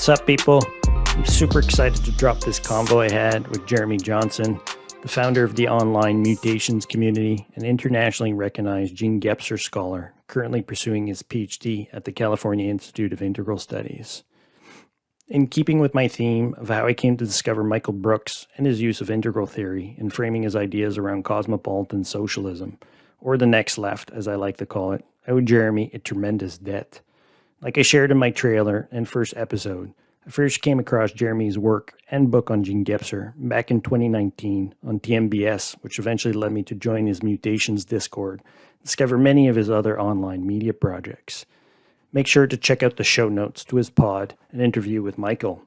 What's up, people? I'm super excited to drop this convo I had with Jemery Johnson, the founder of the online mutations community, an internationally recognized gene Gapster scholar currently pursuing his PhD at the California Institute of Integral Studies. In keeping with my theme of how I came to discover Michael Brooks and his use of integral theory in framing his ideas around cosmopolitan socialism, or the next left, as I like to call it, I owe Jemery a tremendous debt. Like I shared in my trailer and first episode, I first came across Jemery's work and book on gene Gapster back in 2019 on TMBS, which eventually led me to join his Mutations Discord, discover many of his other online media projects. Make sure to check out the show notes to his pod and interview with Michael.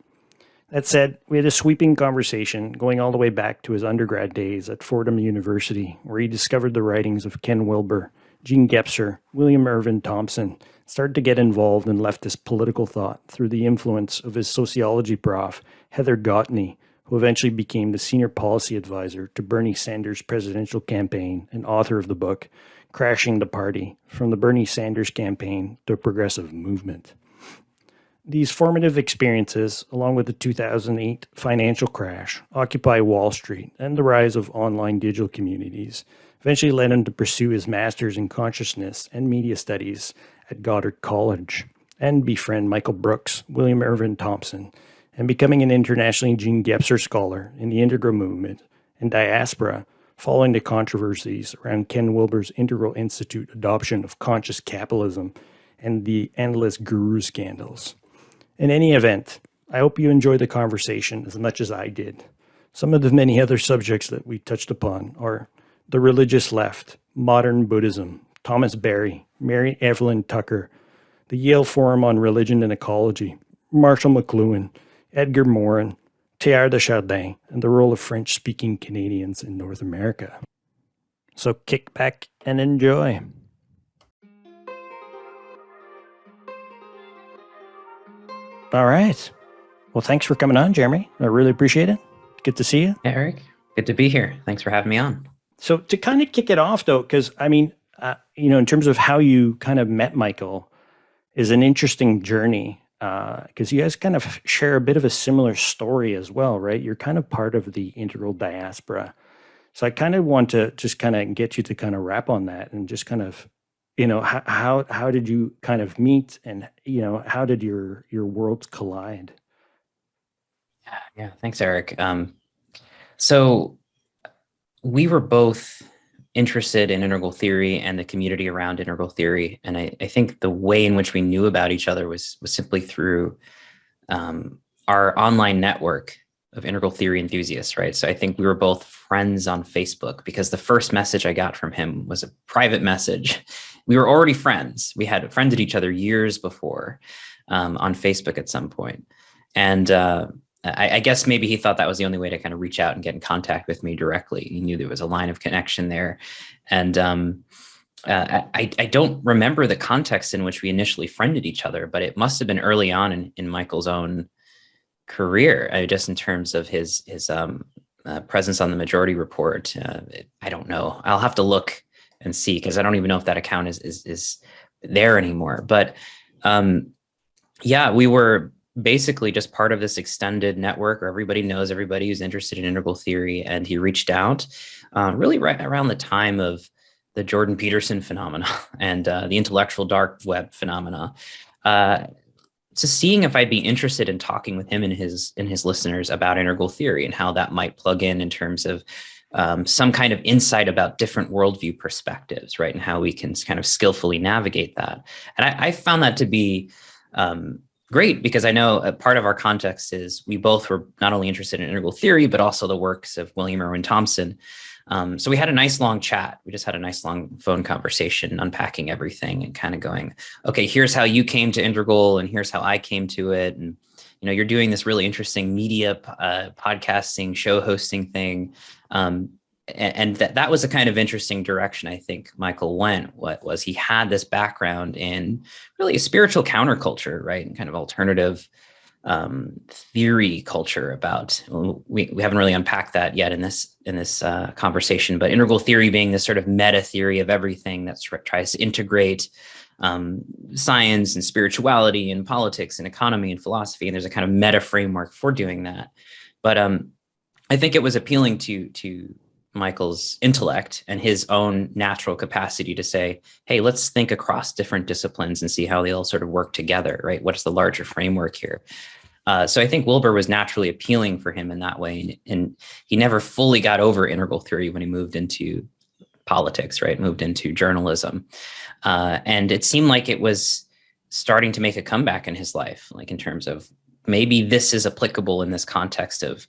That said, we had a sweeping conversation going all the way back to his undergrad days at Fordham University, where he discovered the writings of Ken Wilber, Gene Gapster, William Irvin Thompson, started to get involved in leftist political thought through the influence of his sociology prof, Heather Gottney, who eventually became the senior policy advisor to Bernie Sanders' presidential campaign and author of the book, Crashing the Party, From the Bernie Sanders Campaign to a Progressive Movement. These formative experiences, along with the 2008 financial crash, Occupy Wall Street, and the rise of online digital communities, eventually led him to pursue his master's in consciousness and media studies at Goddard College, and befriend Michael Brooks, William Irvin Thompson, and becoming an internationally gene Gapster scholar in the integral movement and diaspora following the controversies around Ken Wilber's Integral Institute adoption of conscious capitalism and the endless guru scandals. In any event, I hope you enjoyed the conversation as much as I did. Some of the many other subjects that we touched upon are the religious left, modern Buddhism, Thomas Berry, Mary Evelyn Tucker, the Yale Forum on Religion and Ecology, Marshall McLuhan, Edgar Morin, Teilhard de Chardin, and the role of French-speaking Canadians in North America. So kick back and enjoy. All right. Well, thanks for coming on, Jemery. I really appreciate it. Good to see you. Eric, good to be here. Thanks for having me on. So to kind of kick it off, though, because, I mean, in terms of how you kind of met Michael is an interesting journey because you guys kind of share a bit of a similar story as well, right? You're kind of part of the integral diaspora. So I kind of want to just kind of get you to kind of wrap on that and just kind of, how did you kind of meet and, how did your worlds collide? Yeah. Thanks, Eric. So we were both interested in integral theory and the community around integral theory. And I think the way in which we knew about each other was simply through our online network of integral theory enthusiasts, right? So I think we were both friends on Facebook because the first message I got from him was a private message. We were already friends. We had friended each other years before on Facebook at some point. And I guess maybe he thought that was the only way to kind of reach out and get in contact with me directly. He knew there was a line of connection there. And I don't remember the context in which we initially friended each other, but it must have been early on in Michael's own career, just in terms of his presence on the Majority Report. I don't know. I'll have to look and see because I don't even know if that account is there anymore. But we were basically just part of this extended network where everybody knows everybody who's interested in integral theory. And he reached out really right around the time of the Jordan Peterson phenomena and the intellectual dark web phenomena, to seeing if I'd be interested in talking with him and his listeners about integral theory and how that might plug in terms of some kind of insight about different worldview perspectives, right? And how we can kind of skillfully navigate that. And I found that to be great because I know a part of our context is we both were not only interested in integral theory, but also the works of William Irwin Thompson. So we had a nice long chat. We just had a nice long phone conversation, unpacking everything and kind of going, okay, here's how you came to integral and here's how I came to it. And, you're doing this really interesting media podcasting, show hosting thing. And that was a kind of interesting direction I think Michael went. What was he had this background in really a spiritual counterculture, right? And kind of alternative theory culture about, we haven't really unpacked that yet in this conversation, but integral theory being this sort of meta theory of everything that tries to integrate science and spirituality and politics and economy and philosophy. And there's a kind of meta framework for doing that. But I think it was appealing to Michael's intellect and his own natural capacity to say, hey, let's think across different disciplines and see how they all sort of work together, right? What's the larger framework here? So I think Wilbur was naturally appealing for him in that way. And he never fully got over integral theory when he moved into politics, right? Moved into journalism. And it seemed like it was starting to make a comeback in his life, like in terms of maybe this is applicable in this context of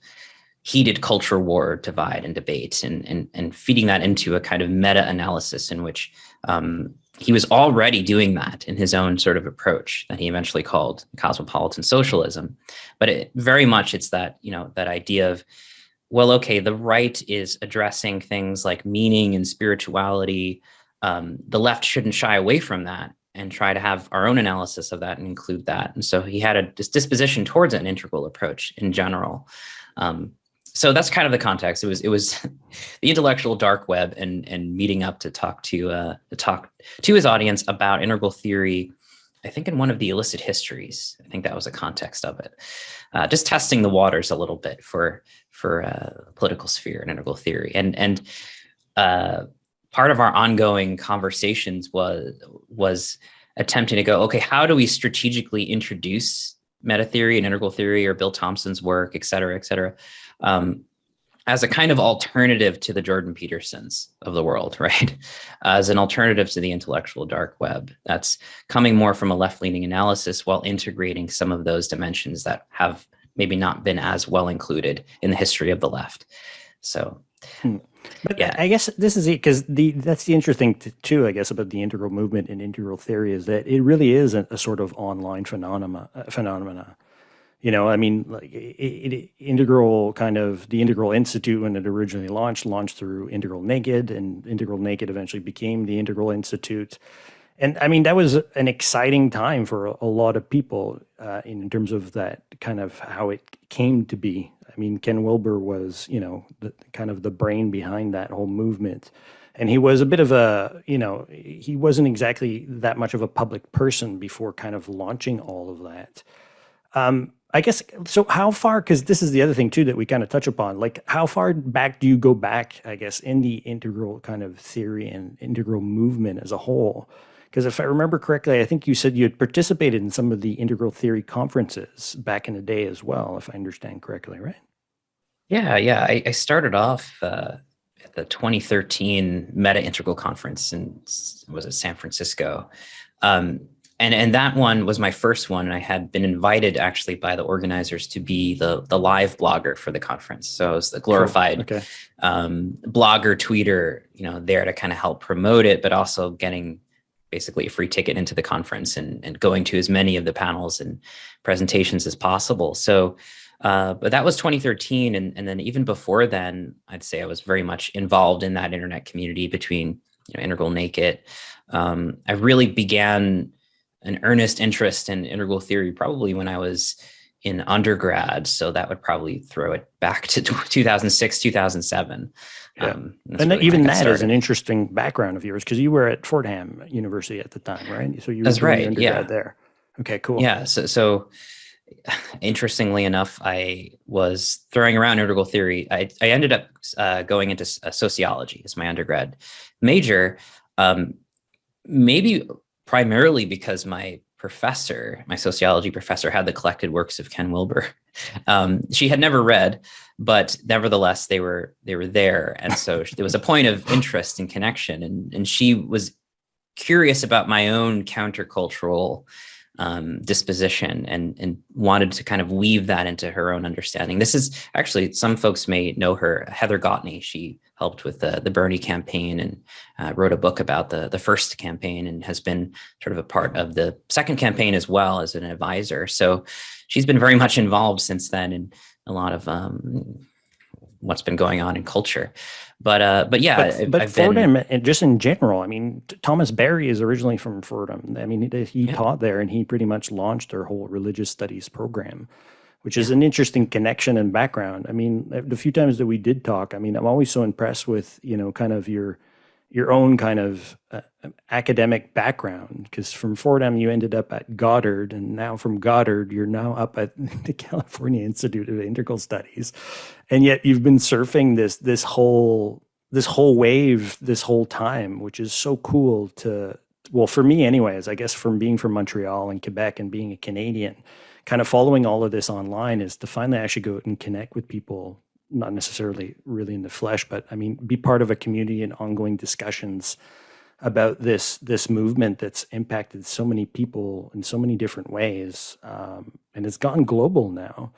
heated culture war, divide and debate, and feeding that into a kind of meta-analysis in which he was already doing that in his own sort of approach that he eventually called Cosmopolitan Socialism. But very much it's that, that idea of, well, okay, the right is addressing things like meaning and spirituality. The left shouldn't shy away from that and try to have our own analysis of that and include that. And so he had a disposition towards an integral approach in general. So that's kind of the context. It was the intellectual dark web and meeting up to talk to his audience about integral theory. I think in one of the illicit histories. I think that was the context of it. Just testing the waters a little bit for political sphere and integral theory. And part of our ongoing conversations was attempting to go, okay, how do we strategically introduce meta theory and integral theory or Bill Thompson's work, et cetera, as a kind of alternative to the Jordan Petersons of the world, right? As an alternative to the intellectual dark web that's coming more from a left-leaning analysis while integrating some of those dimensions that have maybe not been as well included in the history of the left. So, But yeah, I guess this is it, because that's the interesting too, I guess, about the integral movement and integral theory is that it really is a sort of online phenomena. I mean, like integral kind of the Integral Institute when it originally launched through Integral Naked, and Integral Naked eventually became the Integral Institute. And I mean, that was an exciting time for a lot of people in terms of that kind of how it came to be. I mean, Ken Wilber was, the kind of the brain behind that whole movement. And he was a bit of a, he wasn't exactly that much of a public person before kind of launching all of that. I guess, so how far, because this is the other thing too that we kind of touch upon, like how far back do you go back, I guess, in the integral kind of theory and integral movement as a whole? Because if I remember correctly, I think you said you had participated in some of the integral theory conferences back in the day as well, if I understand correctly, right? Yeah. I started off at the 2013 Meta Integral Conference in San Francisco. And that one was my first one. And I had been invited actually by the organizers to be the live blogger for the conference. So I was the glorified blogger, tweeter, there to kind of help promote it, but also getting basically a free ticket into the conference and going to as many of the panels and presentations as possible. So, but that was 2013. And then even before then, I'd say I was very much involved in that internet community between Integral Naked. I really began an earnest interest in integral theory probably when I was in undergrad. So that would probably throw it back to 2006, 2007. Yeah. And really even that is an interesting background of yours because you were at Fordham University at the time, right? So you were doing undergrad there. Okay, cool. Yeah. So interestingly enough, I was throwing around integral theory. I ended up going into sociology as my undergrad major, maybe primarily because my sociology professor had the collected works of Ken Wilber. She had never read, but nevertheless, they were there. And so there was a point of interest and connection. And she was curious about my own countercultural disposition and wanted to kind of weave that into her own understanding. This is actually, some folks may know her, Heather Gottney. She helped with the Bernie campaign and wrote a book about the first campaign and has been sort of a part of the second campaign as well as an advisor. So she's been very much involved since then in a lot of what's been going on in culture. But yeah, but Fordham, just in general, I mean, Thomas Berry is originally from Fordham. I mean, he taught there and he pretty much launched their whole religious studies program, which is an interesting connection and background. I mean, the few times that we did talk, I mean, I'm always so impressed with, kind of your your own kind of academic background, because from Fordham you ended up at Goddard, and now from Goddard you're now up at the California Institute of Integral Studies, and yet you've been surfing this whole wave this whole time, which is so cool to, well, for me anyways, I guess from being from Montreal and Quebec and being a Canadian, kind of following all of this online, is to finally actually go out and connect with people, not necessarily really in the flesh, but I mean, be part of a community and ongoing discussions about this movement that's impacted so many people in so many different ways, and it's gone global now.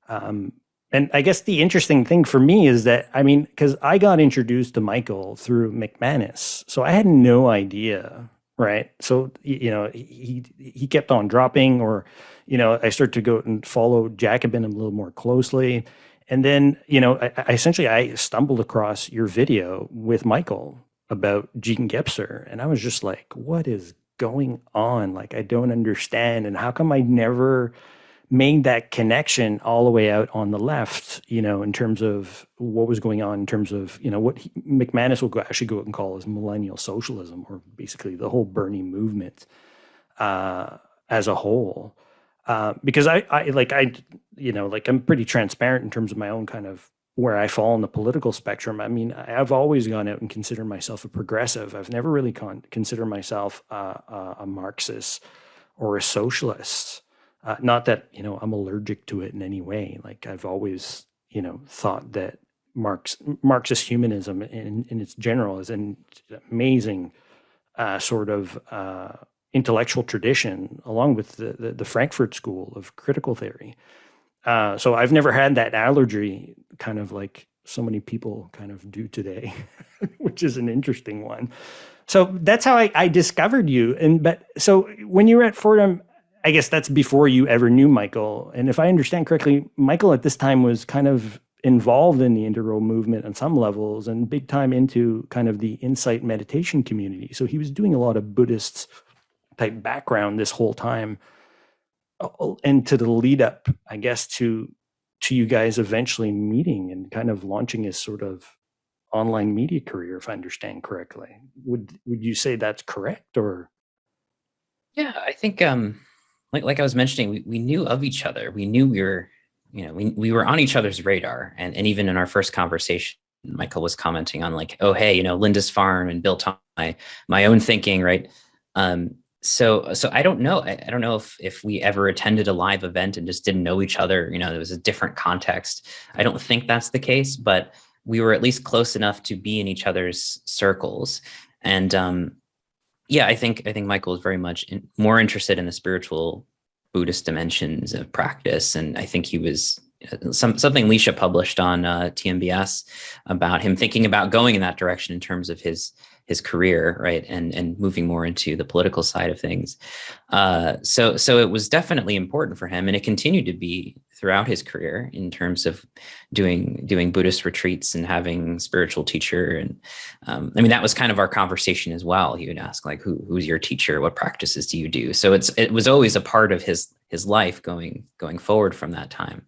And I guess the interesting thing for me is that, I mean, because I got introduced to Michael through McManus, so I had no idea, right? So he kept on dropping, or I started to go and follow Jacobin a little more closely. And then, I stumbled across your video with Michael about Jean Gapster. And I was just like, what is going on? Like, I don't understand. And how come I never made that connection all the way out on the left, in terms of what was going on, in terms of, what McManus will actually go out and call as millennial socialism, or basically the whole Bernie movement as a whole. Because I'm pretty transparent in terms of my own kind of where I fall in the political spectrum. I mean, I've always gone out and considered myself a progressive. I've never really considered myself a Marxist or a socialist. Not that, I'm allergic to it in any way. Like, I've always, thought that Marxist humanism in its general is an amazing sort of intellectual tradition, along with the Frankfurt School of critical theory. So I've never had that allergy, kind of like so many people kind of do today, which is an interesting one. So that's how I discovered you. But so when you were at Fordham, I guess that's before you ever knew Michael. And if I understand correctly, Michael at this time was kind of involved in the integral movement on some levels, and big time into kind of the insight meditation community. So he was doing a lot of Buddhist type background this whole time, and to the lead up, I guess, to you guys eventually meeting and kind of launching his sort of online media career, if I understand correctly. Would you say that's correct? Or Yeah, I think like I was mentioning, we knew of each other. We knew we were on each other's radar, and even in our first conversation, Michael was commenting on like, oh hey, Linda's farm and built on my own thinking, right? So I don't know. I don't know if we ever attended a live event and just didn't know each other. There was a different context. I don't think that's the case, but we were at least close enough to be in each other's circles. And yeah, I think Michael is very much more interested in the spiritual Buddhist dimensions of practice, and I think he was something Leisha published on TMBS about him thinking about going in that direction in terms of his career, right, and moving more into the political side of things. So it was definitely important for him, and it continued to be throughout his career in terms of doing Buddhist retreats and having spiritual teacher. And I mean, that was kind of our conversation as well. He would ask like, who's your teacher? What practices do you do? So it was always a part of his life going forward from that time.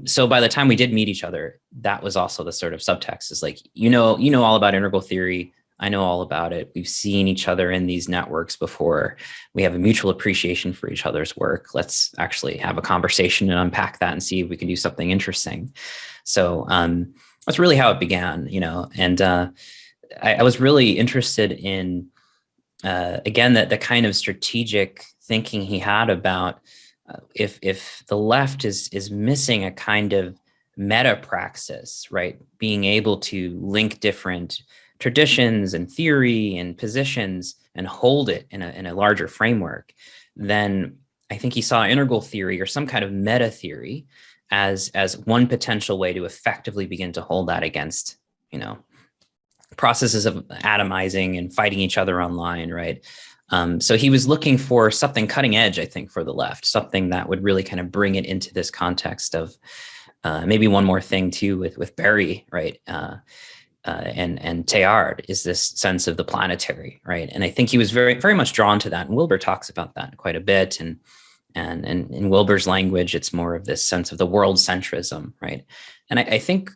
So by the time we did meet each other, that was also the sort of subtext, is like, all about integral theory. I know all about it. We've seen each other in these networks before. We have a mutual appreciation for each other's work. Let's actually have a conversation and unpack that and see if we can do something interesting. So that's really how it began, and I was really interested in, again, the kind of strategic thinking he had about if the left is missing a kind of meta praxis, right? Being able to link different traditions and theory and positions and hold it in a larger framework, then I think he saw integral theory or some kind of meta theory as one potential way to effectively begin to hold that against, processes of atomizing and fighting each other online, right? So he was looking for something cutting edge, I think, for the left, something that would really kind of bring it into this context of maybe one more thing too with Barry, right? And Teilhard is this sense of the planetary, right? And I think he was very, very much drawn to that. And Wilber talks about that quite a bit. And in Wilber's language, it's more of this sense of the world centrism, right? And I think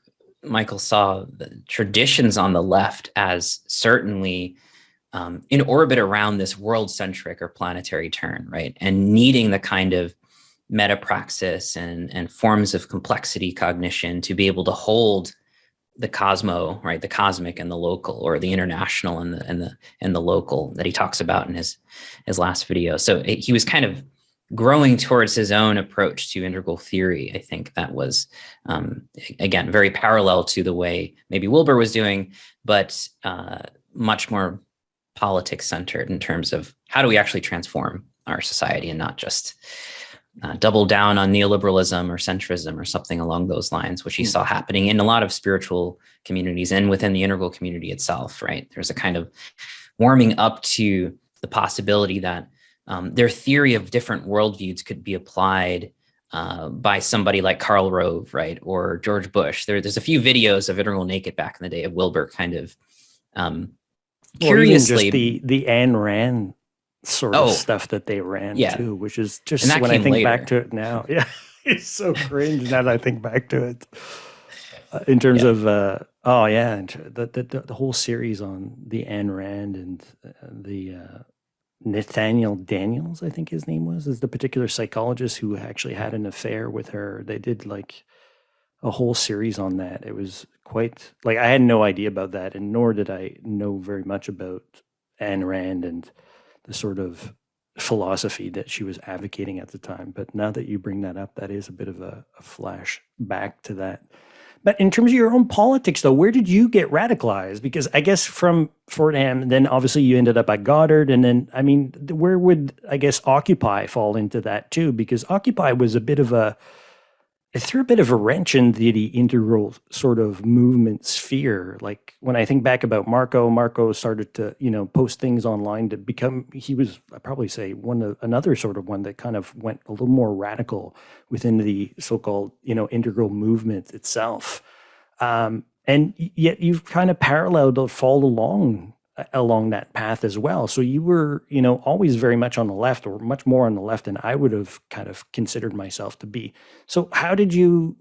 Michael saw the traditions on the left as certainly in orbit around this world-centric or planetary turn, right? And needing the kind of metapraxis and forms of complexity cognition to be able to hold the cosmo, right, the cosmic and the local, or the international and the local that he talks about in his last video. So he was kind of growing towards his own approach to integral theory. I think that was, again, very parallel to the way maybe Wilbur was doing, but much more politics centered in terms of how do we actually transform our society and not just double down on neoliberalism or centrism or something along those lines, which he saw happening in a lot of spiritual communities and within the integral community itself, right? There's a kind of warming up to the possibility that their theory of different worldviews could be applied by somebody like Karl Rove, right? Or George Bush. There's a few videos of Integral Naked back in the day of Wilbur kind of curiously. Or even just the Ayn Rand sort of stuff that they ran too, which is just when I think back to it now, it's so cringe now that I think back to it. In terms of the whole series on the Ayn Rand and the Nathaniel Daniels, I think his name was, is the particular psychologist who actually had an affair with her. They did like a whole series on that. It was quite like, I had no idea about that, and nor did I know very much about Ayn Rand and the sort of philosophy that she was advocating at the time. But now that you bring that up, that is a bit of a flash back to that. But in terms of your own politics, though, where did you get radicalized? Because I guess from Fordham, then obviously you ended up at Goddard. And then, I mean, where would, I guess, Occupy fall into that too? Because Occupy was a bit of it threw a bit of a wrench into the integral sort of movement sphere. Like when I think back about Marco started to, post things online to become, he was, I'd probably say another sort of one that kind of went a little more radical within the so-called, integral movement itself. And yet you've kind of paralleled or followed along that path as well. So you were, always very much on the left, or much more on the left than I would have kind of considered myself to be. So how did you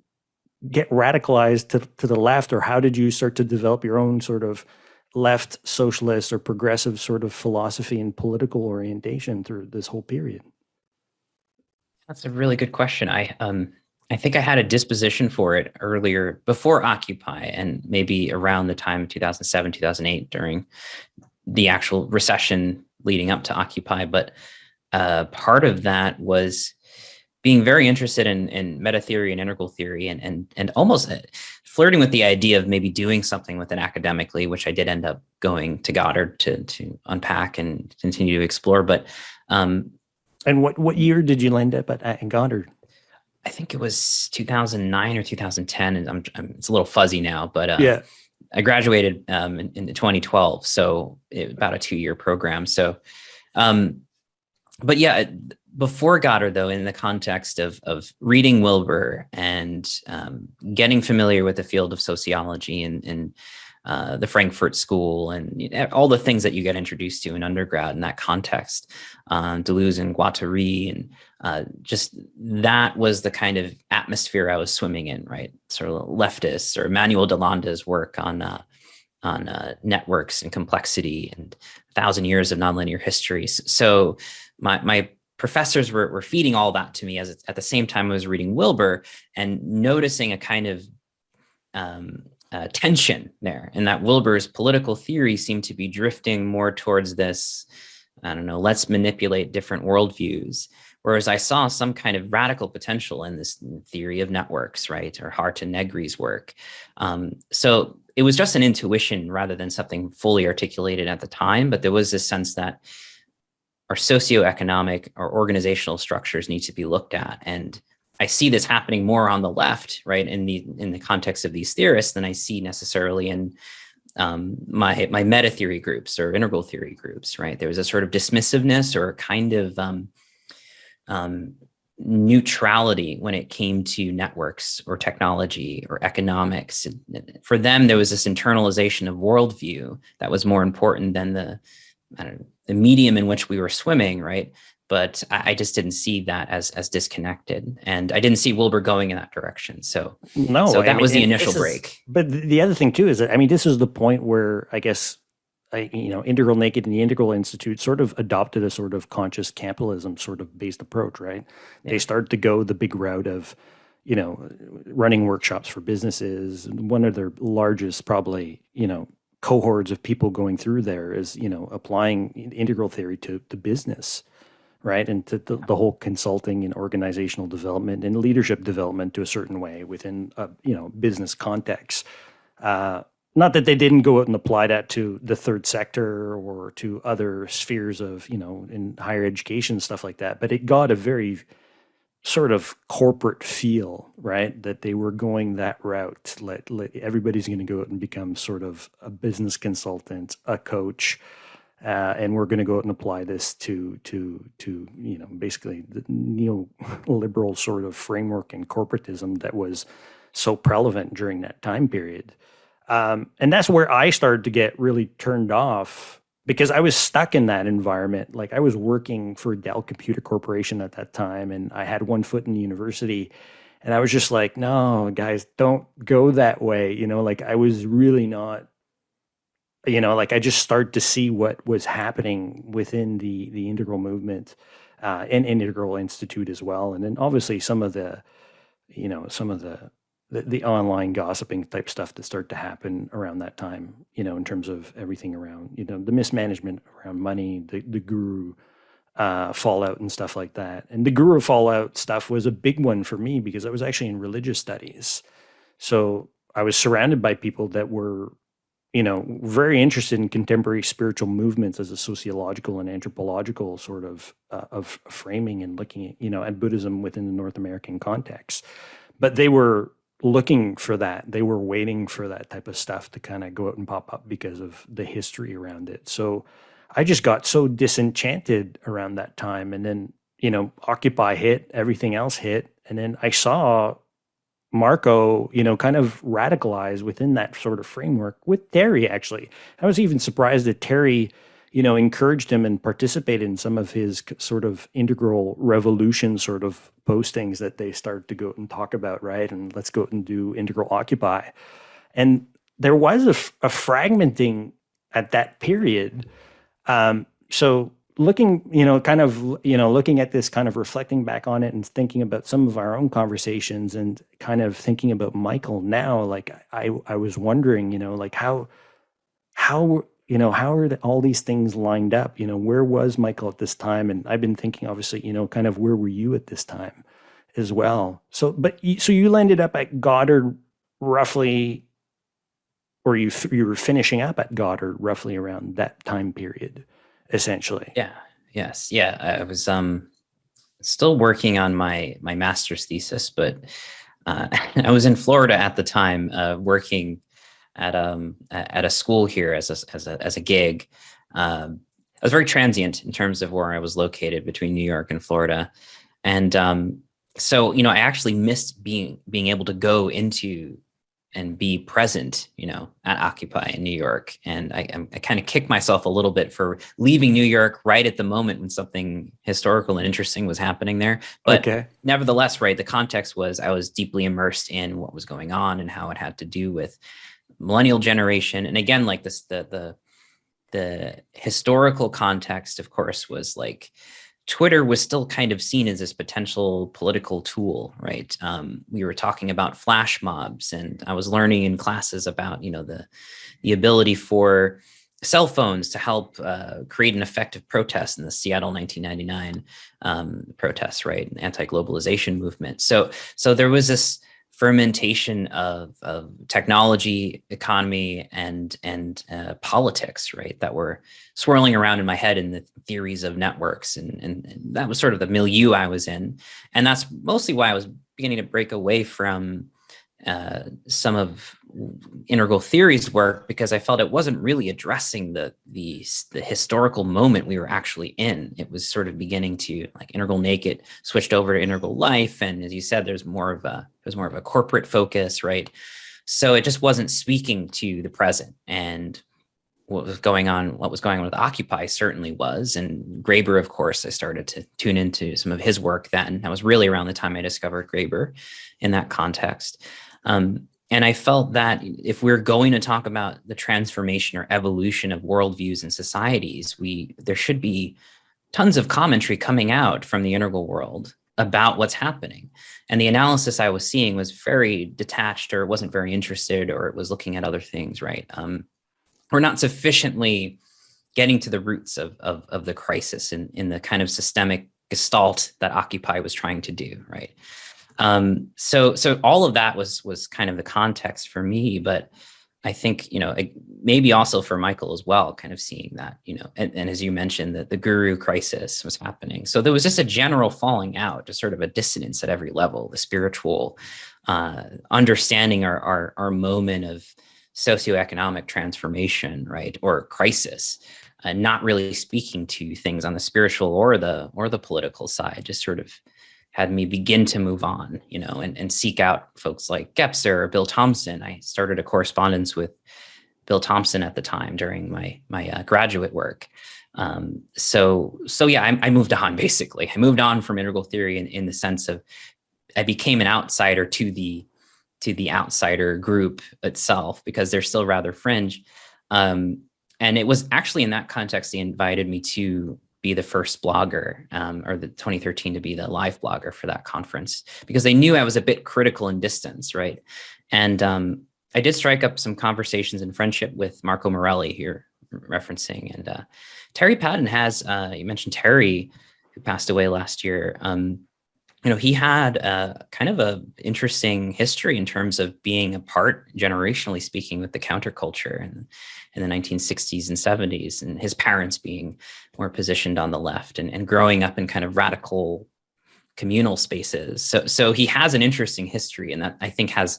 get radicalized to the left, or how did you start to develop your own sort of left socialist or progressive sort of philosophy and political orientation through this whole period? That's a really good question. I think I had a disposition for it earlier, before Occupy, and maybe around the time of 2007, 2008, during the actual recession leading up to Occupy. But part of that was being very interested in meta theory and integral theory, and almost flirting with the idea of maybe doing something with it academically, which I did end up going to Goddard to unpack and continue to explore. But and what year did you land up at Goddard? I think it was 2009 or 2010, and it's a little fuzzy now, but I graduated in 2012, so about a 2-year program. So, but yeah, before Goddard, though, in the context of reading Wilbur and getting familiar with the field of sociology and the Frankfurt School and all the things that you get introduced to in undergrad in that context, Deleuze and Guattari, and just that was the kind of atmosphere I was swimming in, right? Sort of leftists, or Manuel Delanda's work on networks and complexity and 1,000 years of nonlinear history. So my professors were feeding all that to me at the same time I was reading Wilbur, and noticing a kind of tension there, and that Wilbur's political theory seemed to be drifting more towards this, I don't know, let's manipulate different worldviews. Whereas I saw some kind of radical potential in this theory of networks, right? Or Hart and Negri's work. So it was just an intuition rather than something fully articulated at the time, but there was this sense that our socioeconomic or organizational structures need to be looked at. And I see this happening more on the left, right, in the context of these theorists than I see necessarily in my meta theory groups or integral theory groups, right? There was a sort of dismissiveness or a kind of neutrality when it came to networks or technology or economics. For them, there was this internalization of worldview that was more important than the medium in which we were swimming, right? But I just didn't see that as disconnected, and I didn't see Wilbur going in that direction. So No, I that mean, was the and initial break. but the other thing too is that, I mean, this is the point where I guess Integral Naked and the Integral Institute sort of adopted a sort of conscious capitalism sort of based approach, right? Yeah. They started to go the big route of, running workshops for businesses. One of their largest, probably, cohorts of people going through there is, applying integral theory to business, right? And to the whole consulting and organizational development and leadership development to a certain way within a, business context. Not that they didn't go out and apply that to the third sector or to other spheres of, in higher education, stuff like that, but it got a very sort of corporate feel, right? That they were going that route. Let everybody's going to go out and become sort of a business consultant, a coach, and we're going to go out and apply this to basically the neoliberal sort of framework and corporatism that was so prevalent during that time period. And that's where I started to get really turned off, because I was stuck in that environment. Like, I was working for Dell Computer Corporation at that time, and I had one foot in the university, and I was just like, no, guys, don't go that way. Like, I was really not, like, I just started to see what was happening within the integral movement, and Integral Institute as well. And then obviously some of the online gossiping type stuff that started to happen around that time, in terms of everything around, the mismanagement around money, the guru fallout and stuff like that. And the guru fallout stuff was a big one for me because I was actually in religious studies. So I was surrounded by people that were, very interested in contemporary spiritual movements as a sociological and anthropological sort of framing and looking at, at Buddhism within the North American context. But they were looking for that. They were waiting for that type of stuff to kind of go out and pop up because of the history around it. So I just got so disenchanted around that time. And then, Occupy hit, everything else hit. And then I saw Marco, kind of radicalize within that sort of framework with Terry, actually. I was even surprised that Terry, encouraged him and participated in some of his sort of integral revolution sort of postings that they started to go out and talk about, right? And let's go out and do Integral Occupy. And there was a fragmenting at that period. So looking, looking at this, kind of reflecting back on it and thinking about some of our own conversations and kind of thinking about Michael now, like I was wondering, like how are all these things lined up? Where was Michael at this time? And I've been thinking, obviously, kind of where were you at this time as well? So, so you landed up at Goddard roughly, or you were finishing up at Goddard roughly around that time period, essentially. Yeah. Yes. Yeah. I was still working on my master's thesis, but I was in Florida at the time, working at a school here as a gig. I was very transient in terms of where I was located between New York and Florida, and so I actually missed being able to go into and be present, at Occupy in New York. And I kind of kicked myself a little bit for leaving New York right at the moment when something historical and interesting was happening there. But nevertheless, right, the context was I was deeply immersed in what was going on and how it had to do with millennial generation. And again, like this, the historical context, of course, was like Twitter was still kind of seen as this potential political tool, right? We were talking about flash mobs, and I was learning in classes about, the ability for cell phones to help create an effective protest in the Seattle 1999 protests, right? Anti-globalization movement. So there was this fermentation of technology, economy, and politics, right, that were swirling around in my head in the theories of networks, and that was sort of the milieu I was in, and that's mostly why I was beginning to break away from some of integral theory's work, because I felt it wasn't really addressing the historical moment we were actually in. It was sort of beginning to, like, Integral Naked switched over to Integral Life, and as you said, there's more of a corporate focus, right? So it just wasn't speaking to the present. And what was going on with Occupy certainly was. And Graeber, of course, I started to tune into some of his work then. That was really around the time I discovered Graeber in that context. And I felt that if we're going to talk about the transformation or evolution of worldviews and societies, there should be tons of commentary coming out from the integral world about what's happening. And the analysis I was seeing was very detached, or wasn't very interested, or it was looking at other things, right? We're not sufficiently getting to the roots of the crisis in the kind of systemic gestalt that Occupy was trying to do, right? So all of that was kind of the context for me, but I think, maybe also for Michael as well, kind of seeing that, and as you mentioned, that the guru crisis was happening. So there was just a general falling out, just sort of a dissonance at every level, the spiritual understanding our moment of socioeconomic transformation, right, or crisis, not really speaking to things on the spiritual or the political side, just sort of had me begin to move on, and seek out folks like Gapster or Bill Thompson. I started a correspondence with Bill Thompson at the time during my graduate work. So yeah, I moved on, basically. I moved on from integral theory in the sense of I became an outsider to the outsider group itself, because they're still rather fringe. And it was actually in that context they invited me to be the first blogger, or the 2013 to be the live blogger for that conference, because they knew I was a bit critical in distance, right? And I did strike up some conversations and friendship with Marco Morelli here referencing, and Terry Patton has, you mentioned Terry, who passed away last year. He had kind of a interesting history in terms of being a part, generationally speaking, with the counterculture in the 1960s and 70s, and his parents being more positioned on the left and growing up in kind of radical communal spaces. So he has an interesting history, and that I think has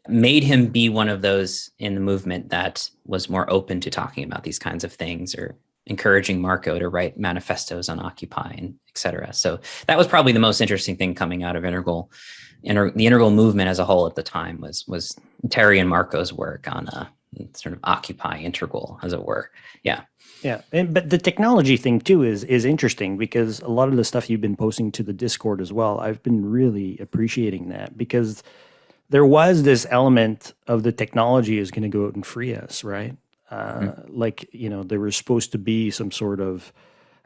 made him be one of those in the movement that was more open to talking about these kinds of things, or encouraging Marco to write manifestos on Occupy, and et cetera. So that was probably the most interesting thing coming out of the integral movement as a whole at the time was Terry and Marco's work on sort of Occupy integral, as it were. Yeah. Yeah, but the technology thing too is interesting, because a lot of the stuff you've been posting to the Discord as well, I've been really appreciating that, because there was this element of the technology is going to go out and free us, right? Like, there was supposed to be some sort of,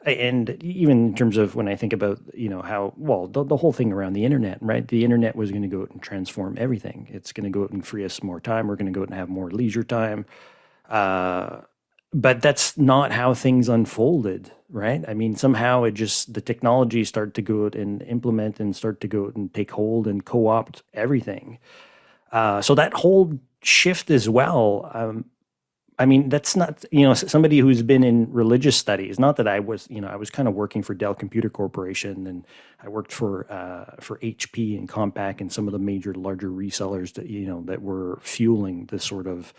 and even in terms of when I think about, how, well, the whole thing around the internet, right? The internet was going to go out and transform everything. It's going to go out and free us more time. We're going to go out and have more leisure time. But that's not how things unfolded, right? I mean, somehow the technology started to go out and implement and start to go out and take hold and co-opt everything. So that whole shift as well, I mean, that's not, somebody who's been in religious studies, not that I was kind of working for Dell Computer Corporation, and I worked for HP and Compaq and some of the major larger resellers that, that were fueling this sort of,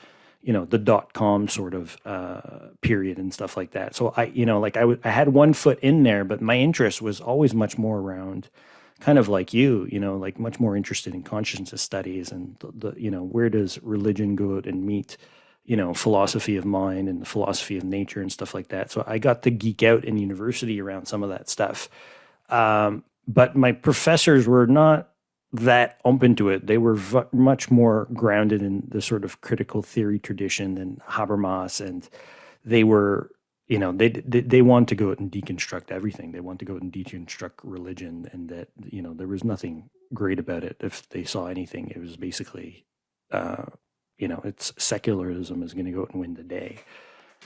the .com sort of period and stuff like that. So I had one foot in there, but my interest was always much more around kind of like like much more interested in consciousness studies and the where does religion go out and meet philosophy of mind and the philosophy of nature and stuff like that. So I got to geek out in university around some of that stuff. But my professors were not that open to it. They were much more grounded in the sort of critical theory tradition and Habermas, and they were, they want to go out and deconstruct everything. They want to go out and deconstruct religion, and that, there was nothing great about it. If they saw anything, it was basically, it's secularism is going to go out and win the day.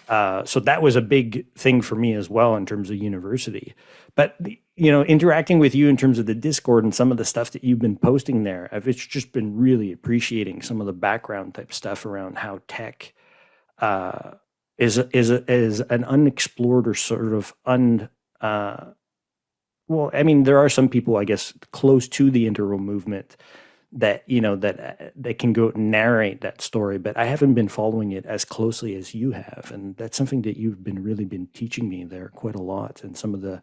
So that was a big thing for me as well in terms of university. But, interacting with you in terms of the Discord and some of the stuff that you've been posting there, I've just been really appreciating some of the background type stuff around how tech is an unexplored or sort of well, I mean, there are some people, I guess, close to the integral movement that that can go and narrate that story, but I haven't been following it as closely as you have, and that's something that you've really been teaching me there quite a lot, and some of the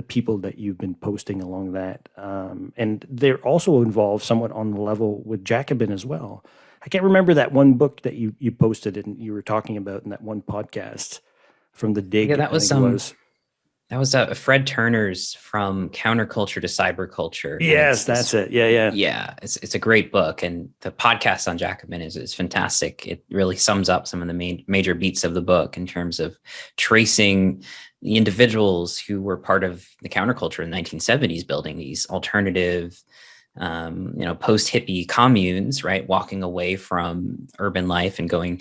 people that you've been posting along that, and they're also involved somewhat on the level with Jacobin as well. I can't remember that one book that you posted and you were talking about in that one podcast from the dig. Yeah, I think it was. that was Fred Turner's From Counterculture to Cyberculture, and Yes, that's it. Yeah. yeah, it's a great book, and the podcast on Jacobin is fantastic. It really sums up some of the major beats of the book in terms of tracing the individuals who were part of the counterculture in the 1970s, building these alternative, post-hippie communes, right? Walking away from urban life and going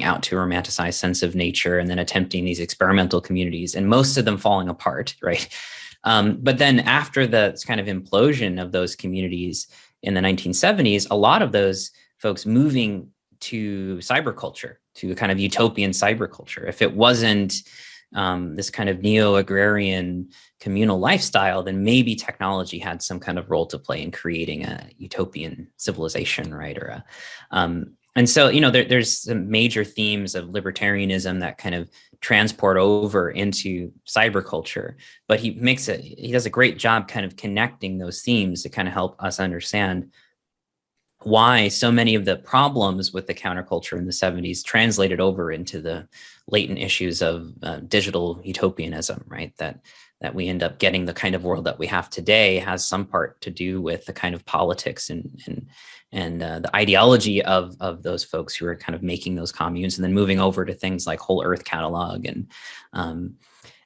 out to a romanticized sense of nature, and then attempting these experimental communities, and most of them falling apart, right? But then after the kind of implosion of those communities in the 1970s, a lot of those folks moving to cyberculture, to a kind of utopian cyberculture. If it wasn't this kind of neo-agrarian communal lifestyle, then maybe technology had some kind of role to play in creating a utopian civilization, right? And so, there's some major themes of libertarianism that kind of transport over into cyberculture, but he does a great job kind of connecting those themes to kind of help us understand why so many of the problems with the counterculture in the 70s translated over into the latent issues of digital utopianism, right? That we end up getting the kind of world that we have today has some part to do with the kind of politics and the ideology of those folks who are kind of making those communes, and then moving over to things like Whole Earth Catalog and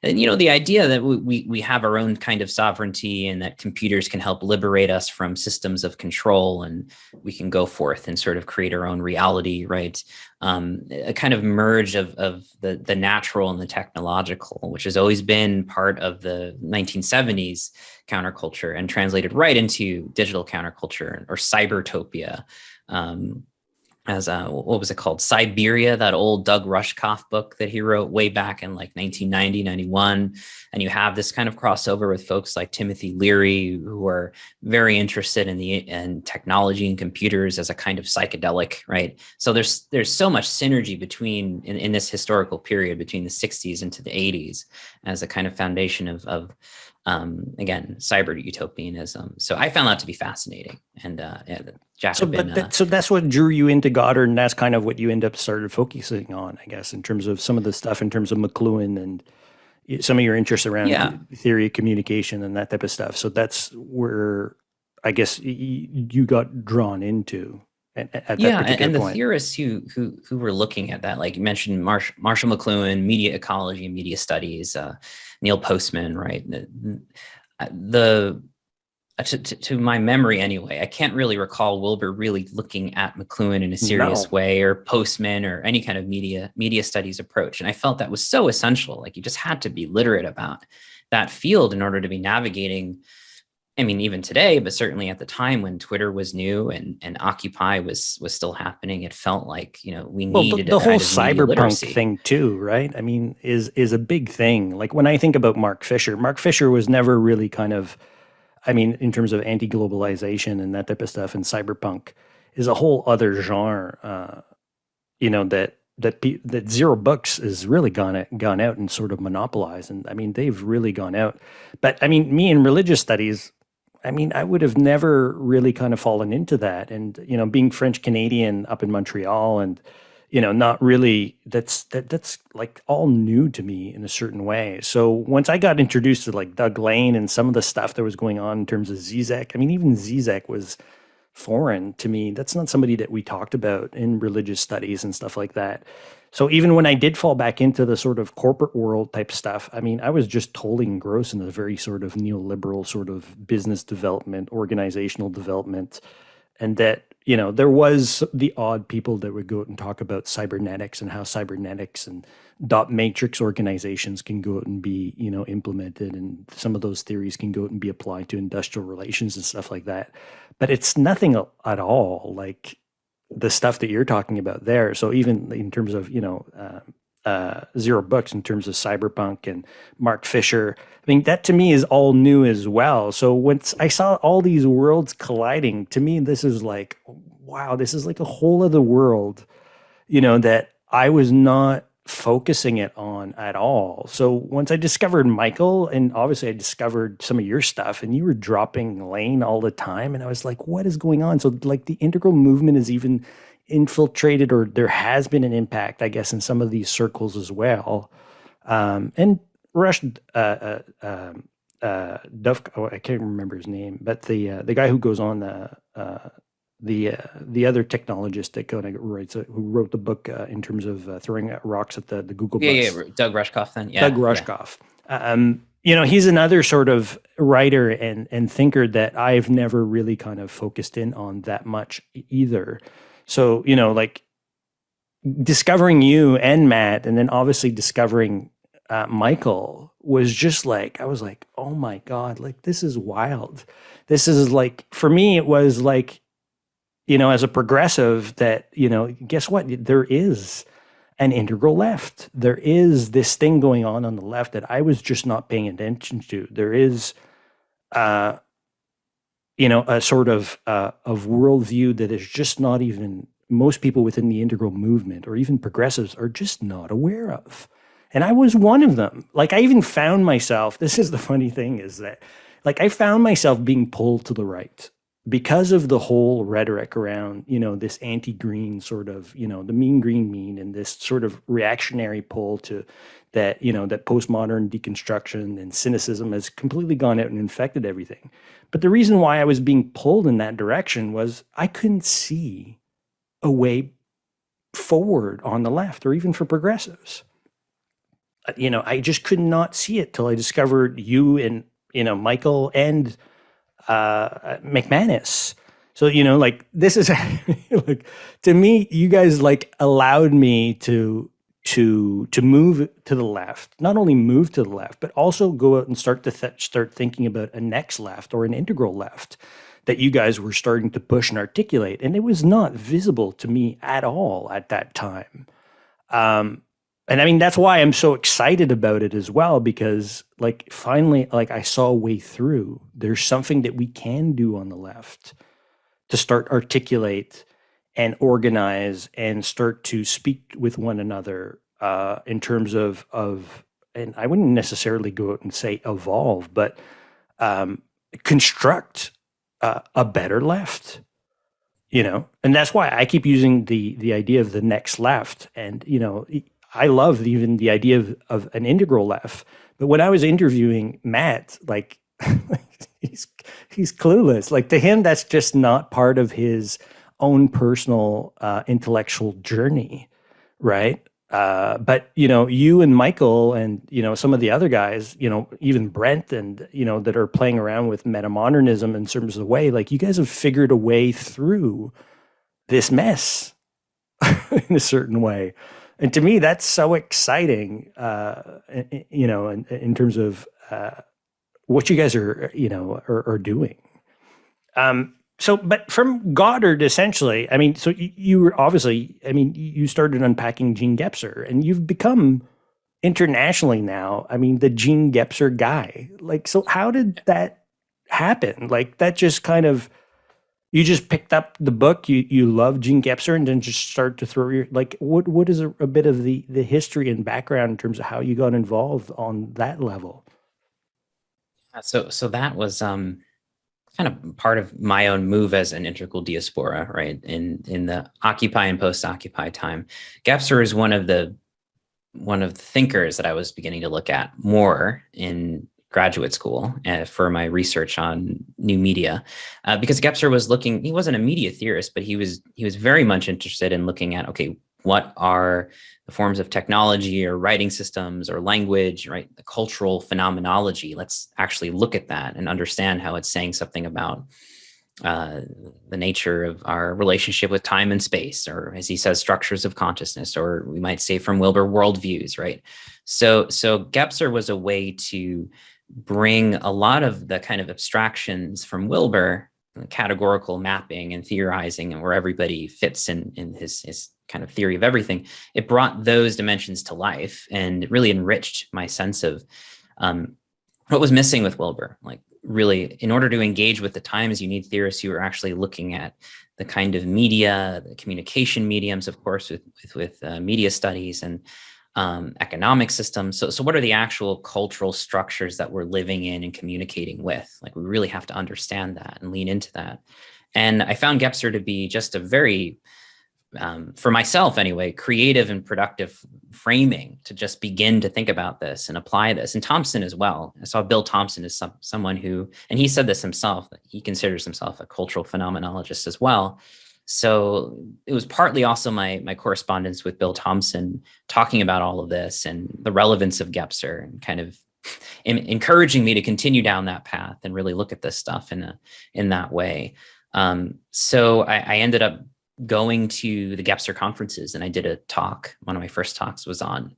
the idea that we have our own kind of sovereignty, and that computers can help liberate us from systems of control, and we can go forth and sort of create our own reality, right? A kind of merge of the natural and the technological, which has always been part of the 1970s counterculture and translated right into digital counterculture or cybertopia. As what was it called? Siberia, that old Doug Rushkoff book that he wrote way back in like 1990, 91. And you have this kind of crossover with folks like Timothy Leary, who are very interested in technology and computers as a kind of psychedelic, right? So there's so much synergy between in this historical period between the 60s into the 80s as a kind of foundation of again, cyber utopianism. So I found that to be fascinating. And Jacobin. So that's what drew you into Goddard, and that's kind of what you end up started focusing on, I guess, in terms of some of the stuff, in terms of McLuhan and some of your interests around theory of communication and that type of stuff. So that's where I guess you got drawn into. At that and the point. Theorists who were looking at that, like you mentioned, Marshall McLuhan, media ecology and media studies, Neil Postman, right? To my memory anyway, I can't really recall Wilbur really looking at McLuhan in a serious way, or Postman, or any kind of media studies approach. And I felt that was so essential. Like you just had to be literate about that field in order to be navigating. I mean, even today, but certainly at the time when Twitter was new and Occupy was still happening, it felt like, we needed the whole cyberpunk thing too, right? I mean, is a big thing. Like when I think about Mark Fisher was never really kind of, I mean, in terms of anti-globalization and that type of stuff, and cyberpunk is a whole other genre, that Zero Books has really gone out and sort of monopolized. And I mean, they've really gone out. But I mean, me in religious studies, I mean, I would have never really kind of fallen into that. And, being French Canadian up in Montreal and, not really, that's like all new to me in a certain way. So once I got introduced to like Doug Lane and some of the stuff that was going on in terms of Zizek, I mean, even Zizek was foreign to me. That's not somebody that we talked about in religious studies and stuff like that. So even when I did fall back into the sort of corporate world type stuff, I mean, I was just totally engrossed in the very sort of neoliberal sort of business development, organizational development. And that, there was the odd people that would go out and talk about cybernetics and how cybernetics and dot matrix organizations can go out and be, implemented. And some of those theories can go out and be applied to industrial relations and stuff like that. But it's nothing at all like the stuff that you're talking about there. So even in terms of, Zero Books, in terms of cyberpunk and Mark Fisher, I mean, that to me is all new as well. So once I saw all these worlds colliding, to me, this is like, wow, this is like a whole other world, that I was not focusing it on at all. So once I discovered Michael, and obviously I discovered some of your stuff, and you were dropping Lane all the time, and I was like, what is going on? So like the integral movement is even infiltrated, or there has been an impact, I guess, in some of these circles as well. And Rush Duff, oh, I can't remember his name, but the guy who goes on the other technologist that kind of writes who wrote the book in terms of throwing rocks at the Google bus. Yeah, Doug Rushkoff. Then Doug Rushkoff. He's another sort of writer and thinker that I've never really kind of focused in on that much either. So, like discovering you and Matt, and then obviously discovering Michael was just like, I was like, oh my God, like this is wild. This is like, for me, it was like, as a progressive that, guess what? There is an integral left. There is this thing going on the left that I was just not paying attention to. There is, a sort of worldview that is just not even most people within the integral movement or even progressives are just not aware of. And I was one of them. Like I even found myself, this is the funny thing is that like I found myself being pulled to the right because of the whole rhetoric around, this anti-green sort of, the mean green mean and this sort of reactionary pull to that, that postmodern deconstruction and cynicism has completely gone out and infected everything. But the reason why I was being pulled in that direction was I couldn't see a way forward on the left or even for progressives. I just could not see it till I discovered you and, Michael and McManus. So, like this is like to me, you guys like allowed me to move to the left, not only move to the left, but also go out and start thinking about a next left or an integral left that you guys were starting to push and articulate. And it was not visible to me at all at that time. And I mean, that's why I'm so excited about it as well, because like finally, like I saw a way through. There's something that we can do on the left to start articulate and organize and start to speak with one another in terms of, and I wouldn't necessarily go out and say evolve, but construct a better left. And that's why I keep using the idea of the next left. And, I love even the idea of an integral left. But when I was interviewing Matt, like he's clueless. Like to him, that's just not part of his own personal intellectual journey, right? But you and Michael and some of the other guys, even Brent and that are playing around with metamodernism in terms of the way, like you guys have figured a way through this mess in a certain way. And to me, that's so exciting, in terms of what you guys are doing. But from Goddard, essentially, I mean, so you were obviously, I mean, you started unpacking Gene Gapster, and you've become internationally now, I mean, the Gene Gapster guy. Like, so how did that happen? Like, that just kind of, you just picked up the book, you love Gene Gapster, and then just start to throw your, like, what is a bit of the history and background in terms of how you got involved on that level? So that was kind of part of my own move as an integral diaspora, right? In the Occupy and post-Occupy time, Gapster is one of the thinkers that I was beginning to look at more in graduate school for my research on new media, because Gapster was he wasn't a media theorist, but he was very much interested in looking at, okay, what are the forms of technology or writing systems or language, right? The cultural phenomenology. Let's actually look at that and understand how it's saying something about the nature of our relationship with time and space, or as he says, structures of consciousness, or we might say from Wilber, worldviews, right? So Gapster was a way to bring a lot of the kind of abstractions from Wilber, categorical mapping and theorizing, and where everybody fits in his kind of theory of everything. It brought those dimensions to life, and it really enriched my sense of what was missing with Wilber. Like, really, in order to engage with the times, you need theorists who are actually looking at the kind of media, the communication mediums, of course, with media studies and economic systems. So what are the actual cultural structures that we're living in and communicating with? Like, we really have to understand that and lean into that. And I found Gapster to be just a very for myself anyway, creative and productive framing to just begin to think about this and apply this. And Thompson as well. I saw Bill Thompson as someone who, and he said this himself, that he considers himself a cultural phenomenologist as well. So it was partly also my correspondence with Bill Thompson talking about all of this and the relevance of Gapster, and kind of encouraging me to continue down that path and really look at this stuff in that way. So I ended up going to the Gapster conferences, and I did a talk. One of my first talks was on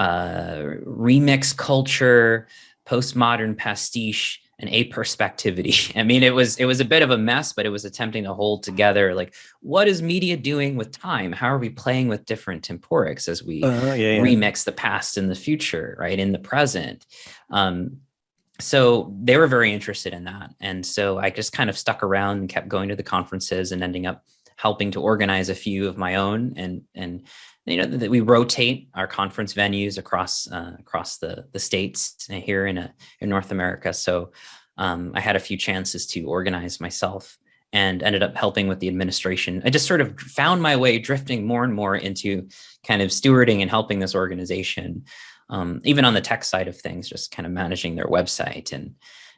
remix culture, postmodern pastiche, and aperspectivity. I mean, it was a bit of a mess, but it was attempting to hold together, like, what is media doing with time? How are we playing with different temporics as we remix the past and the future, right, in the present? So they were very interested in that. And so I just kind of stuck around and kept going to the conferences and ending up helping to organize a few of my own, and you know, that we rotate our conference venues across the states here in North America. So I had a few chances to organize myself and ended up helping with the administration. I just sort of found my way drifting more and more into kind of stewarding and helping this organization, even on the tech side of things, just kind of managing their website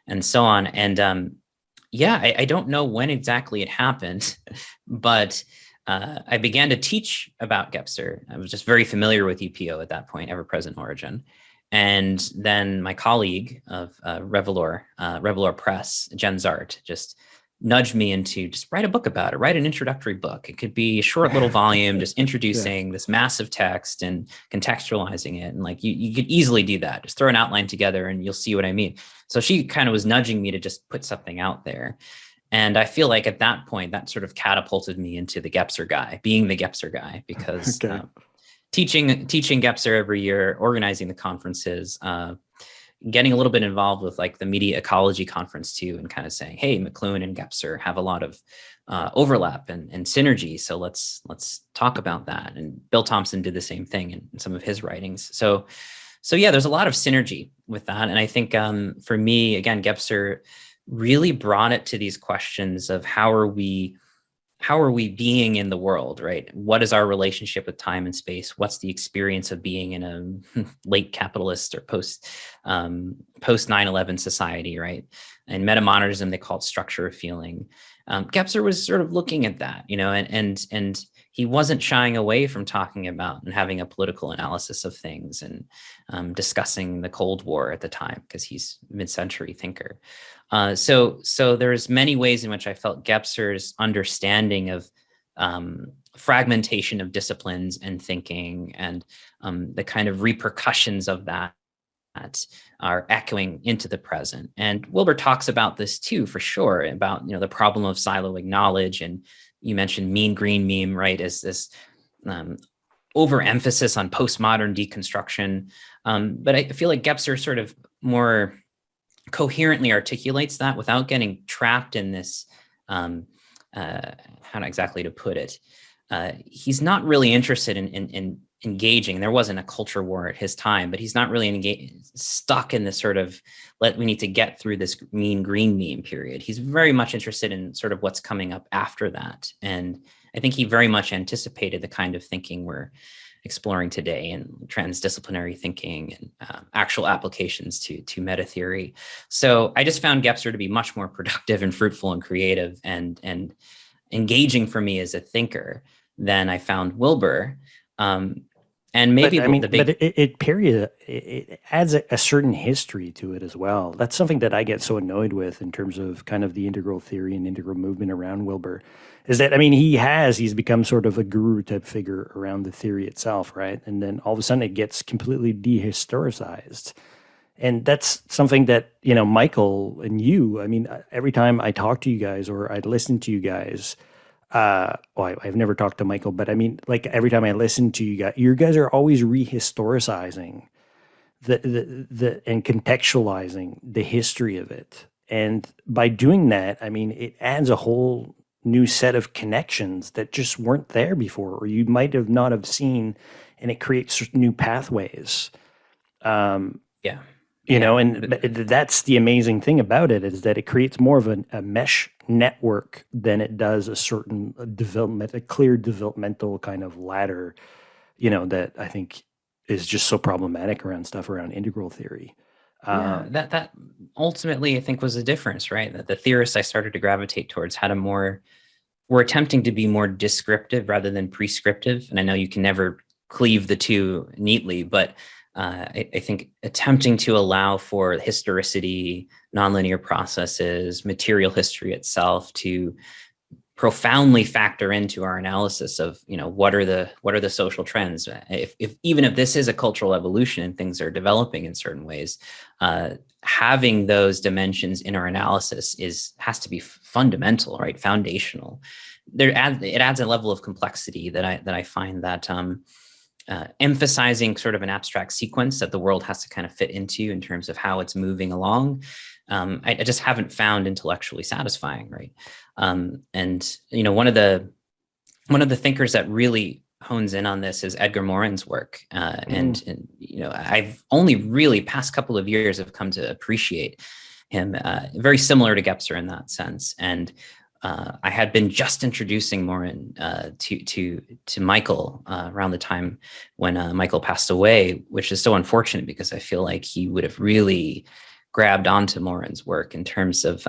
and so on. And yeah, I don't know when exactly it happened, but I began to teach about Gapster. I was just very familiar with EPO at that point, ever present origin. And then my colleague of Revelor Press, Jen Zart, just nudged me into just write a book about it, write an introductory book. It could be a short little volume, just introducing this massive text and contextualizing it. And like, you could easily do that. Just throw an outline together and you'll see what I mean. So she kind of was nudging me to just put something out there. And I feel like at that point, that sort of catapulted me into the Gapster guy, being the Gapster guy, because teaching Gapster every year, organizing the conferences, getting a little bit involved with like the Media Ecology conference too, and kind of saying, hey, McLuhan and Gapster have a lot of overlap and synergy. So let's talk about that. And Bill Thompson did the same thing in some of his writings. So yeah, there's a lot of synergy with that. And I think for me, again, Gapster really brought it to these questions of how are we being in the world, right? What is our relationship with time and space? What's the experience of being in a late capitalist or post 9/11 society, right? And metamodernism, they call it structure of feeling. Gapster was sort of looking at that, you know, and he wasn't shying away from talking about and having a political analysis of things and discussing the Cold War at the time, because he's a mid-century thinker. So there's many ways in which I felt Gapster's understanding of fragmentation of disciplines and thinking, and the kind of repercussions of that are echoing into the present. And Wilber talks about this too, for sure, about, you know, the problem of siloing knowledge. And you mentioned Mean Green meme, right, as this overemphasis on postmodern deconstruction. But I feel like Gapster sort of more coherently articulates that without getting trapped in this, how exactly to put it. He's not really interested in engaging. There wasn't a culture war at his time, but he's not really stuck in this sort of, we need to get through this Mean Green meme period. He's very much interested in sort of what's coming up after that. And I think he very much anticipated the kind of thinking we're exploring today, and transdisciplinary thinking and actual applications to meta theory. So I just found Gapster to be much more productive and fruitful and creative and engaging for me as a thinker than I found Wilber. And maybe it adds a certain history to it as well. That's something that I get so annoyed with in terms of kind of the integral theory and integral movement around Wilber, is that, I mean, he's become sort of a guru type figure around the theory itself, right? And then all of a sudden it gets completely dehistoricized. And that's something that, you know, Michael and you, I mean, every time I talk to you guys or I listen to you guys, I've never talked to Michael, but I mean, like, every time I listen to you guys are always rehistoricizing the and contextualizing the history of it. And by doing that, I mean, it adds a whole new set of connections that just weren't there before, or you might have not have seen, and it creates new pathways. Yeah. know, Yeah. and that's the amazing thing about it, is that it creates more of a mesh network than it does a certain development, a clear developmental kind of ladder, that I think is just so problematic around stuff around integral theory. Yeah, that ultimately I think was the difference, right? That the theorists I started to gravitate towards had a more were attempting to be more descriptive rather than prescriptive. And I know you can never cleave the two neatly, but I think attempting to allow for historicity, nonlinear processes, material history itself to profoundly factor into our analysis of, what are the social trends. If even if this is a cultural evolution and things are developing in certain ways, having those dimensions in our analysis has to be fundamental, right? Foundational. It adds a level of complexity that I find that emphasizing sort of an abstract sequence that the world has to kind of fit into in terms of how it's moving along. I just haven't found intellectually satisfying, right? And one of the thinkers that really hones in on this is Edgar Morin's work, and I've only really past couple of years have come to appreciate him. Very similar to Gapster in that sense, and I had been just introducing Morin to Michael around the time when Michael passed away, which is so unfortunate because I feel like he would have really grabbed onto Morin's work in terms of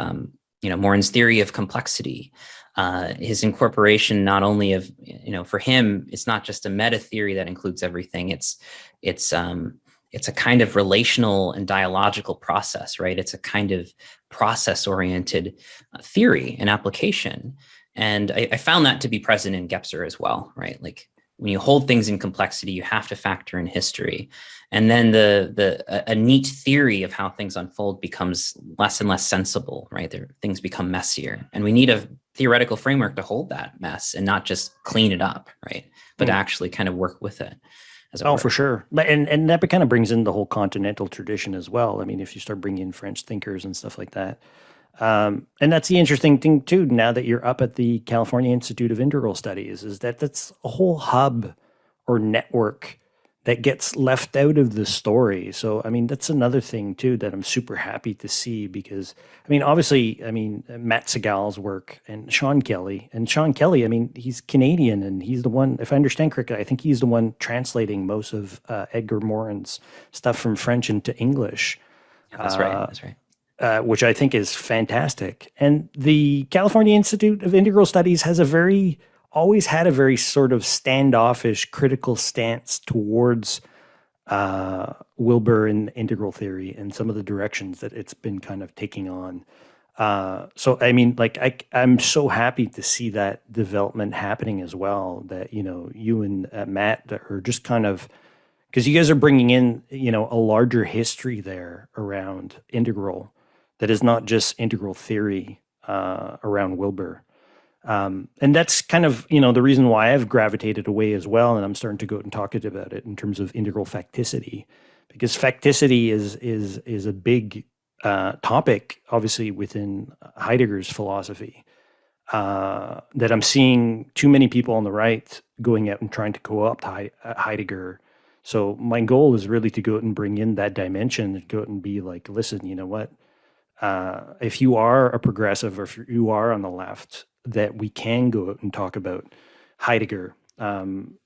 Morin's theory of complexity, his incorporation not only of for him it's not just a meta theory that includes everything. It's a kind of relational and dialogical process, right? It's a kind of process-oriented theory and application. And I found that to be present in Gapster as well, right? Like when you hold things in complexity, you have to factor in history. And then a neat theory of how things unfold becomes less and less sensible, right? Things become messier. And we need a theoretical framework to hold that mess and not just clean it up, right? But actually kind of work with it. Oh, for sure. But and that kind of brings in the whole continental tradition as well. I mean, if you start bringing in French thinkers and stuff like that. And that's the interesting thing too, now that you're up at the California Institute of Integral Studies, is that that's a whole hub or network that gets left out of the story. So, I mean, that's another thing too that I'm super happy to see, because, I mean, obviously, Matt Segal's work and Sean Kelly, I mean, he's Canadian and he's the one, if I understand correctly, I think he's the one translating most of Edgar Morin's stuff from French into English. Yeah, that's right. That's right. Which I think is fantastic. And the California Institute of Integral Studies has always had a very sort of standoffish, critical stance towards Wilbur and integral theory and some of the directions that it's been kind of taking on. So, I mean, like, I'm so happy to see that development happening as well, that, you and Matt are just kind of, because you guys are bringing in, a larger history there around integral that is not just integral theory around Wilbur. And that's kind of, the reason why I've gravitated away as well. And I'm starting to go out and talk about it in terms of integral facticity, because facticity is a big topic, obviously, within Heidegger's philosophy, that I'm seeing too many people on the right going out and trying to co-opt Heidegger. So my goal is really to go out and bring in that dimension and go out and be like, listen, you know what? If you are a progressive or if you are on the left, that we can go out and talk about Heidegger in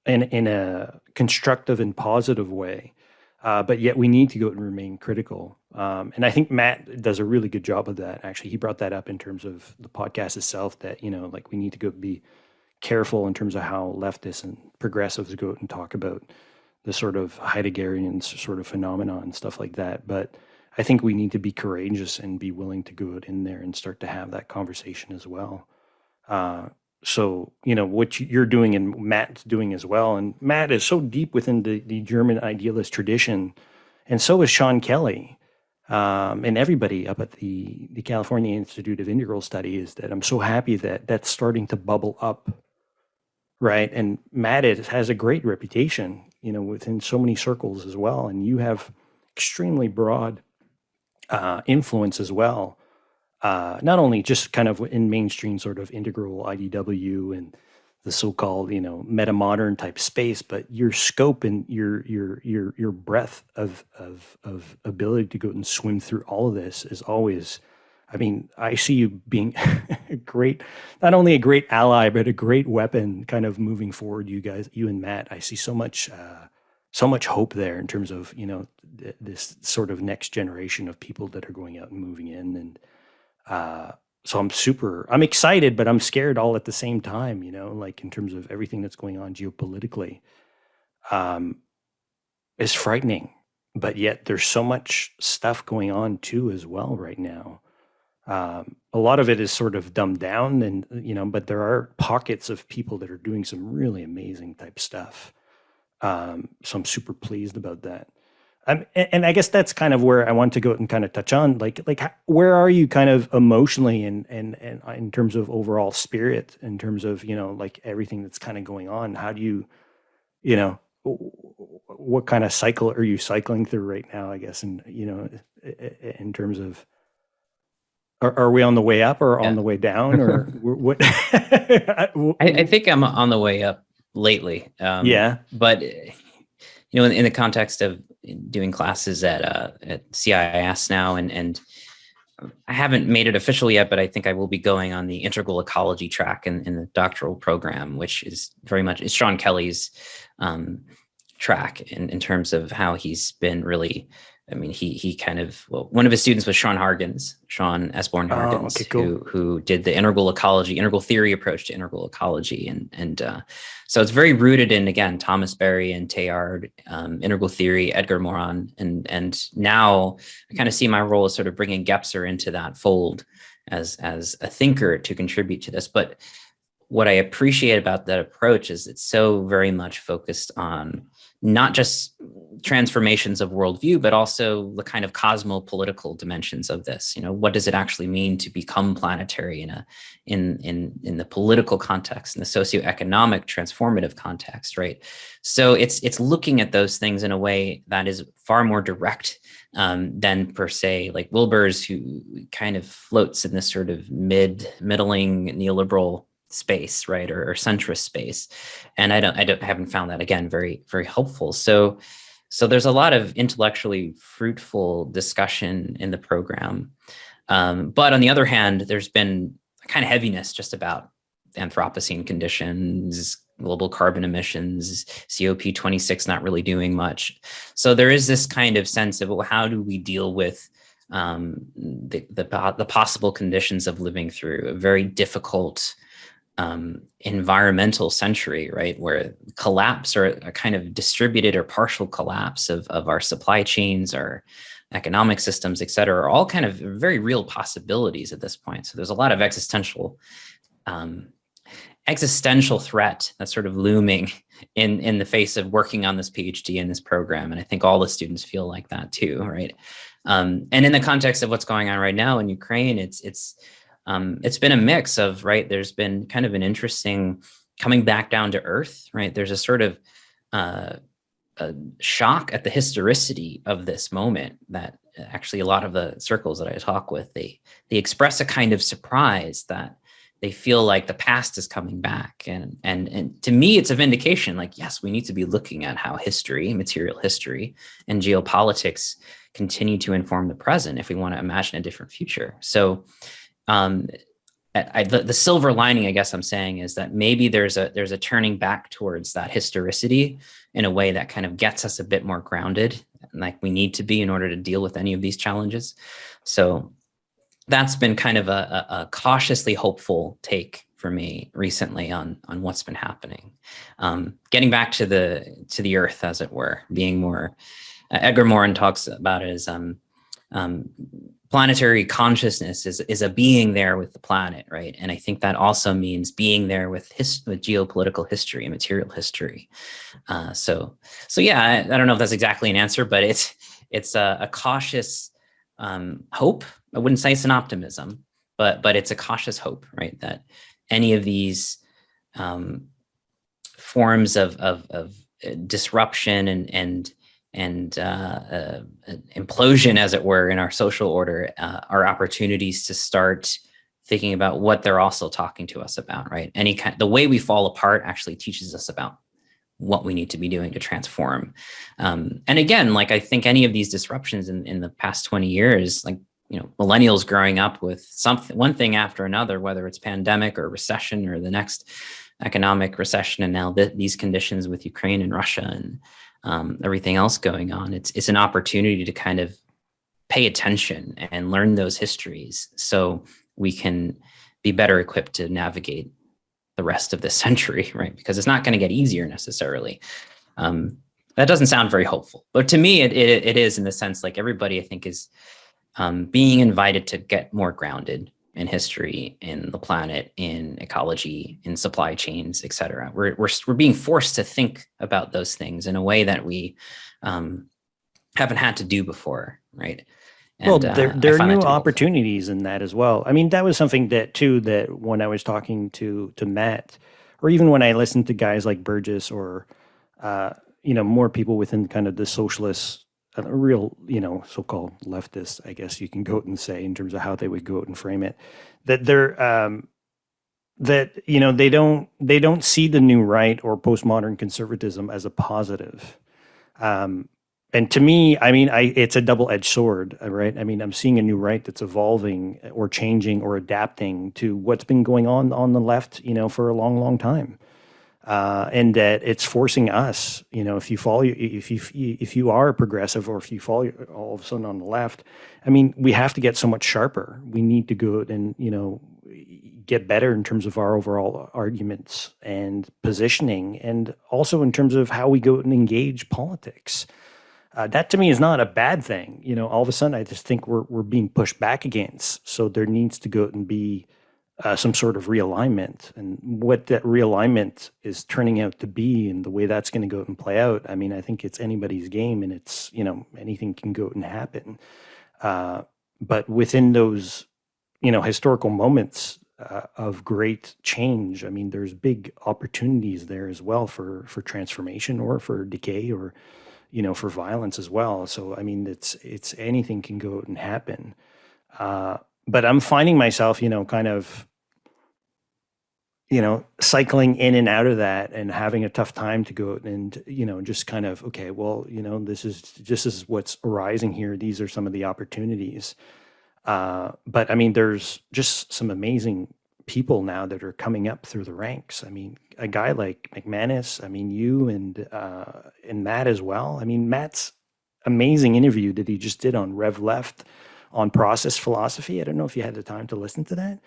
a constructive and positive way. But yet we need to go out and remain critical. And I think Matt does a really good job of that. Actually, he brought that up in terms of the podcast itself, that, like we need to go be careful in terms of how leftists and progressives go out and talk about the sort of Heideggerian sort of phenomenon and stuff like that. But I think we need to be courageous and be willing to go out in there and start to have that conversation as well. So, what you're doing and Matt's doing as well. And Matt is so deep within the German idealist tradition. And so is Sean Kelly, and everybody up at the California Institute of Integral Studies, that I'm so happy that that's starting to bubble up. Right. And Matt has a great reputation, within so many circles as well. And you have extremely broad influence as well, not only just kind of in mainstream sort of integral IDW and the so-called, meta modern type space, but your scope and your breadth of ability to go and swim through all of this is always, I mean, I see you being a great, not only a great ally, but a great weapon kind of moving forward. You guys, you and Matt, I see so much hope there in terms of, this sort of next generation of people that are going out and moving in. And so I'm excited, but I'm scared all at the same time, like in terms of everything that's going on geopolitically. It's frightening, but yet there's so much stuff going on too as well right now. A lot of it is sort of dumbed down, and but there are pockets of people that are doing some really amazing type stuff. So I'm super pleased about that. And I guess that's kind of where I want to go and kind of touch on, like where are you kind of emotionally and in terms of overall spirit, in terms of like everything that's kind of going on. How do you, what kind of cycle are you cycling through right now? I guess, and in terms of, are we on the way up or on the way down, or what? I think I'm on the way up lately. But in the context of doing classes at CIIS now, and I haven't made it official yet, but I think I will be going on the Integral Ecology track in the doctoral program, which is very much, it's Sean Kelly's track in terms of how he's been really, I mean, he kind of, well, one of his students was Sean Esborn Hargens, okay, cool. who did the integral theory approach to integral ecology. And so it's very rooted in, again, Thomas Berry and Teilhard, integral theory, Edgar Morin. And now I kind of see my role as sort of bringing Gapster into that fold as a thinker to contribute to this. But what I appreciate about that approach is it's so very much focused on not just transformations of worldview, but also the kind of cosmopolitical dimensions of this. What does it actually mean to become planetary in the political context, in the socioeconomic transformative context, right? So it's looking at those things in a way that is far more direct than per se like Wilber's, who kind of floats in this sort of middling neoliberal space, right, or centrist space, and I haven't found that, again, very, very helpful. So there's a lot of intellectually fruitful discussion in the program, but on the other hand, there's been a kind of heaviness just about Anthropocene conditions, global carbon emissions, COP26 not really doing much. So there is this kind of sense of, well, how do we deal with the possible conditions of living through a very difficult environmental century, right, where collapse or a kind of distributed or partial collapse of our supply chains, our economic systems, et cetera, are all kind of very real possibilities at this point. So there's a lot of existential threat that's sort of looming in the face of working on this PhD in this program. And I think all the students feel like that too, right? And in the context of what's going on right now in Ukraine, it's been a mix of, right, there's been kind of an interesting coming back down to earth, right? There's a sort of a shock at the historicity of this moment that actually a lot of the circles that I talk with, they express a kind of surprise that they feel like the past is coming back. And to me, it's a vindication, like, yes, we need to be looking at how history, material history, and geopolitics continue to inform the present if we want to imagine a different future. So the silver lining, I guess I'm saying, is that maybe there's a turning back towards that historicity in a way that kind of gets us a bit more grounded, like we need to be in order to deal with any of these challenges. So that's been kind of a cautiously hopeful take for me recently on what's been happening. Getting back to the earth, as it were, being more, Edgar Morin talks about it as planetary consciousness is a being there with the planet, right? And I think that also means being there with geopolitical history and material history. So yeah, I don't know if that's exactly an answer, but it's a cautious hope. I wouldn't say it's an optimism, but it's a cautious hope, right? That any of these forms of disruption and implosion, as it were, in our social order are opportunities to start thinking about what they're also talking to us about, right? The way we fall apart actually teaches us about what we need to be doing to transform. And again, like I think any of these disruptions in the past 20 years, like, millennials growing up with one thing after another, whether it's pandemic or recession or the next economic recession, and now these conditions with Ukraine and Russia and everything else going on, it's an opportunity to kind of pay attention and learn those histories so we can be better equipped to navigate the rest of this century, right? Because it's not going to get easier necessarily. That doesn't sound very hopeful, but to me, it is, in the sense, like, everybody, I think, is being invited to get more grounded in history, in the planet, in ecology, in supply chains, et cetera. We're being forced to think about those things in a way that we haven't had to do before, right? Well, there are new opportunities in that as well. I mean, that was something that when I was talking to Matt, or even when I listened to guys like Burgess, or more people within kind of the socialist, real, so-called leftists, I guess you can go out and say, in terms of how they would go out and frame it, that they're they don't see the new right or postmodern conservatism as a positive. And to me, I mean, it's a double-edged sword, right? I mean, I'm seeing a new right that's evolving or changing or adapting to what's been going on the left, for a long, long time, and that it's forcing us, if you are a progressive, or if you fall all of a sudden on the left, I mean, we have to get so much sharper. We need to go and get better in terms of our overall arguments and positioning, and also in terms of how we go and engage politics. That to me is not a bad thing. All of a sudden, I just think we're being pushed back against. So there needs to go and be some sort of realignment, and what that realignment is turning out to be, and the way that's going to go and play out. I mean, I think it's anybody's game, and it's anything can go and happen. But within those historical moments of great change, I mean, there's big opportunities there as well for transformation, or for decay, or for violence as well. So, I mean, it's anything can go out and happen. But I'm finding myself, kind of, cycling in and out of that, and having a tough time to go and, just kind of, okay, well, this is what's arising here. These are some of the opportunities. But I mean, there's just some amazing people now that are coming up through the ranks. I mean, a guy like McManus, I mean, you and Matt as well. I mean, Matt's amazing interview that he just did on Rev Left on process philosophy. I don't know if you had the time to listen to that.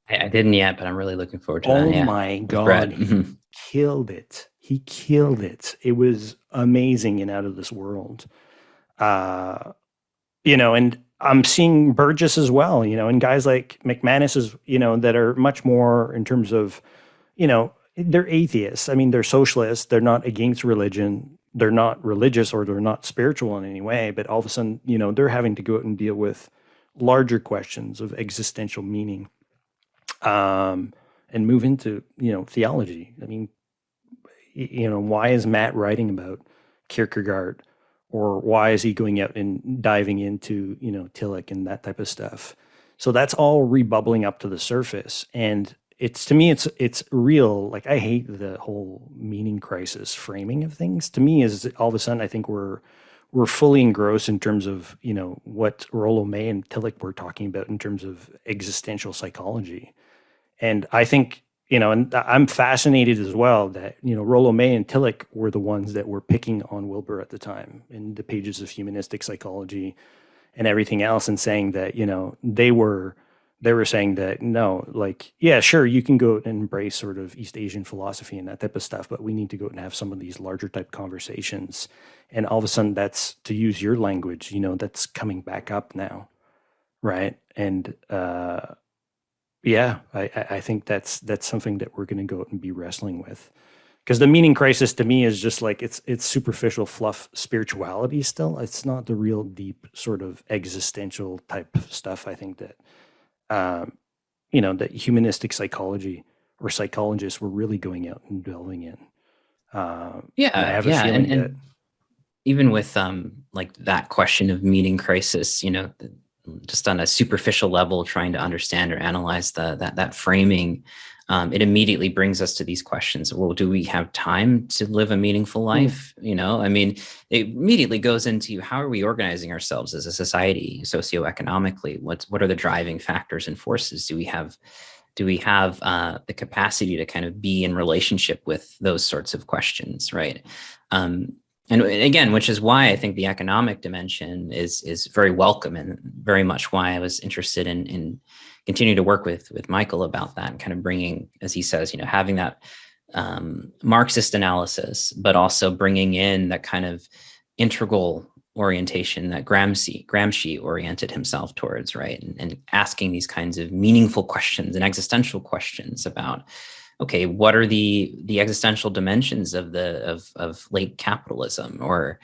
I didn't yet, but I'm really looking forward to that. Oh my God, he killed it. He killed it. It was amazing and out of this world. And I'm seeing Burgess as well, and guys like McManus is, that are much more in terms of, they're atheists. I mean, they're socialists. They're not against religion. They're not religious, or they're not spiritual in any way, but all of a sudden, they're having to go out and deal with larger questions of existential meaning, and move into, theology. I mean, why is Matt writing about Kierkegaard? Or why is he going out and diving into, Tillich and that type of stuff? So that's all rebubbling up to the surface. And to me, it's real. Like, I hate the whole meaning crisis framing of things. To me, is all of a sudden, I think we're fully engrossed in terms of, what Rollo May and Tillich were talking about in terms of existential psychology. And I think, and I'm fascinated as well that, Rollo May and Tillich were the ones that were picking on Wilbur at the time in the pages of humanistic psychology and everything else, and saying that, they were saying that, no, like, yeah, sure, you can go and embrace sort of East Asian philosophy and that type of stuff, but we need to go and have some of these larger type conversations. And all of a sudden, that's, to use your language, that's coming back up now, right? And yeah, I think that's something that we're going to go out and be wrestling with, because the meaning crisis to me is just like it's superficial fluff spirituality still. It's not the real deep sort of existential type stuff. I think that that humanistic psychology or psychologists were really going out and delving in. I have a feeling that even with like that question of meaning crisis, just on a superficial level, trying to understand or analyze that framing, it immediately brings us to these questions. Well, do we have time to live a meaningful life? You know, I mean, it immediately goes into how are we organizing ourselves as a society, socioeconomically? What are the driving factors and forces? Do we have the capacity to kind of be in relationship with those sorts of questions, right? And again, which is why I think the economic dimension is very welcome, and very much why I was interested in continue to work with Michael about that, and kind of bringing, as he says, you know, having that Marxist analysis, but also bringing in that kind of integral orientation that Gramsci oriented himself towards, right? And asking these kinds of meaningful questions and existential questions about, okay, what are the existential dimensions of late capitalism? Or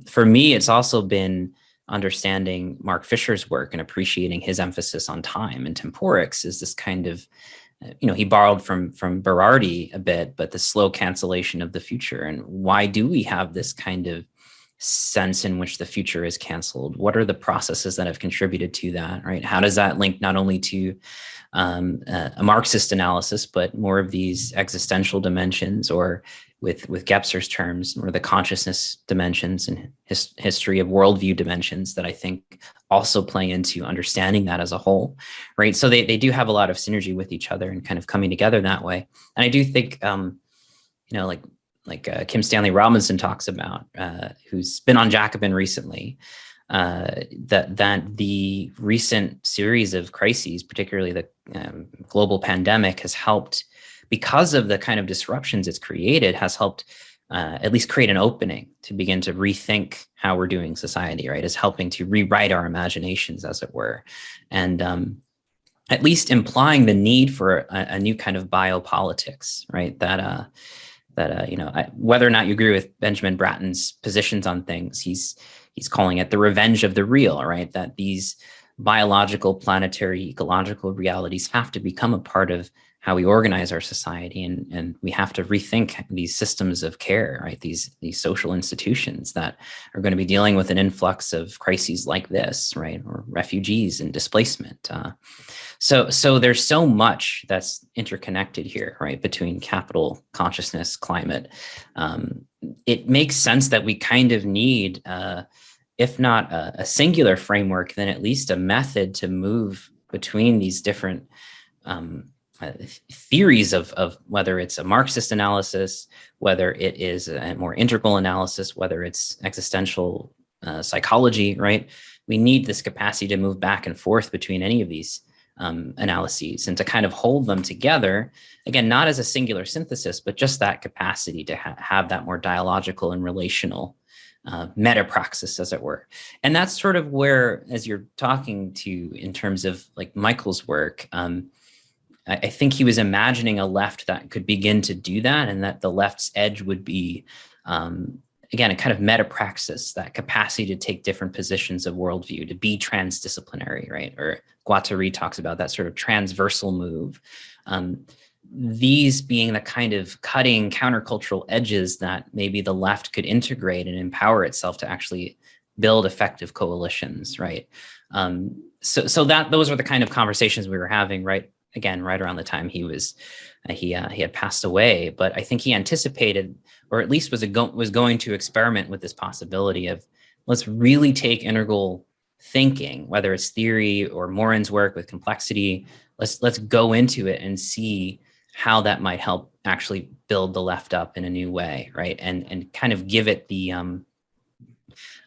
for me, it's also been understanding Mark Fisher's work and appreciating his emphasis on time and temporics is this kind of, you know, he borrowed from Berardi a bit, but the slow cancellation of the future. And why do we have this kind of sense in which the future is canceled? What are the processes that have contributed to that, right? How does that link not only to a Marxist analysis, but more of these existential dimensions, or with Gapster's terms, or the consciousness dimensions and history of worldview dimensions that I think also play into understanding that as a whole, right? So they do have a lot of synergy with each other and kind of coming together that way. And I do think, you know, like Kim Stanley Robinson talks about, who's been on Jacobin recently, that the recent series of crises, particularly the global pandemic, has helped, because of the kind of disruptions it's created, has helped at least create an opening to begin to rethink how we're doing society, right? Is helping to rewrite our imaginations, as it were. And at least implying the need for a new kind of biopolitics, right? That you know, whether or not you agree with Benjamin Bratton's positions on things, he's calling it the revenge of the real, right? That these biological, planetary, ecological realities have to become a part of how we organize our society, and we have to rethink these systems of care, right? These social institutions that are going to be dealing with an influx of crises like this, right? Or refugees and displacement. So there's so much that's interconnected here, right? Between capital, consciousness, climate. It makes sense that we kind of need, if not a singular framework, then at least a method to move between these different theories of whether it's a Marxist analysis, whether it is a more integral analysis, whether it's existential psychology, right? We need this capacity to move back and forth between any of these analyses, and to kind of hold them together, again, not as a singular synthesis, but just that capacity to have that more dialogical and relational meta-praxis, as it were. And that's sort of where, as you're talking to in terms of like Michael's work, I think he was imagining a left that could begin to do that, and that the left's edge would be, again, a kind of meta-praxis, that capacity to take different positions of worldview, to be transdisciplinary, right? Or Guattari talks about that sort of transversal move. These being the kind of cutting countercultural edges that maybe the left could integrate and empower itself to actually build effective coalitions, right? So that those are the kind of conversations we were having, right? Again, right around the time he had passed away. But I think he anticipated, or at least was going to experiment with this possibility of, let's really take integral thinking, whether it's theory or Morin's work with complexity. Let's go into it and see how that might help actually build the left up in a new way, right? And kind of give it the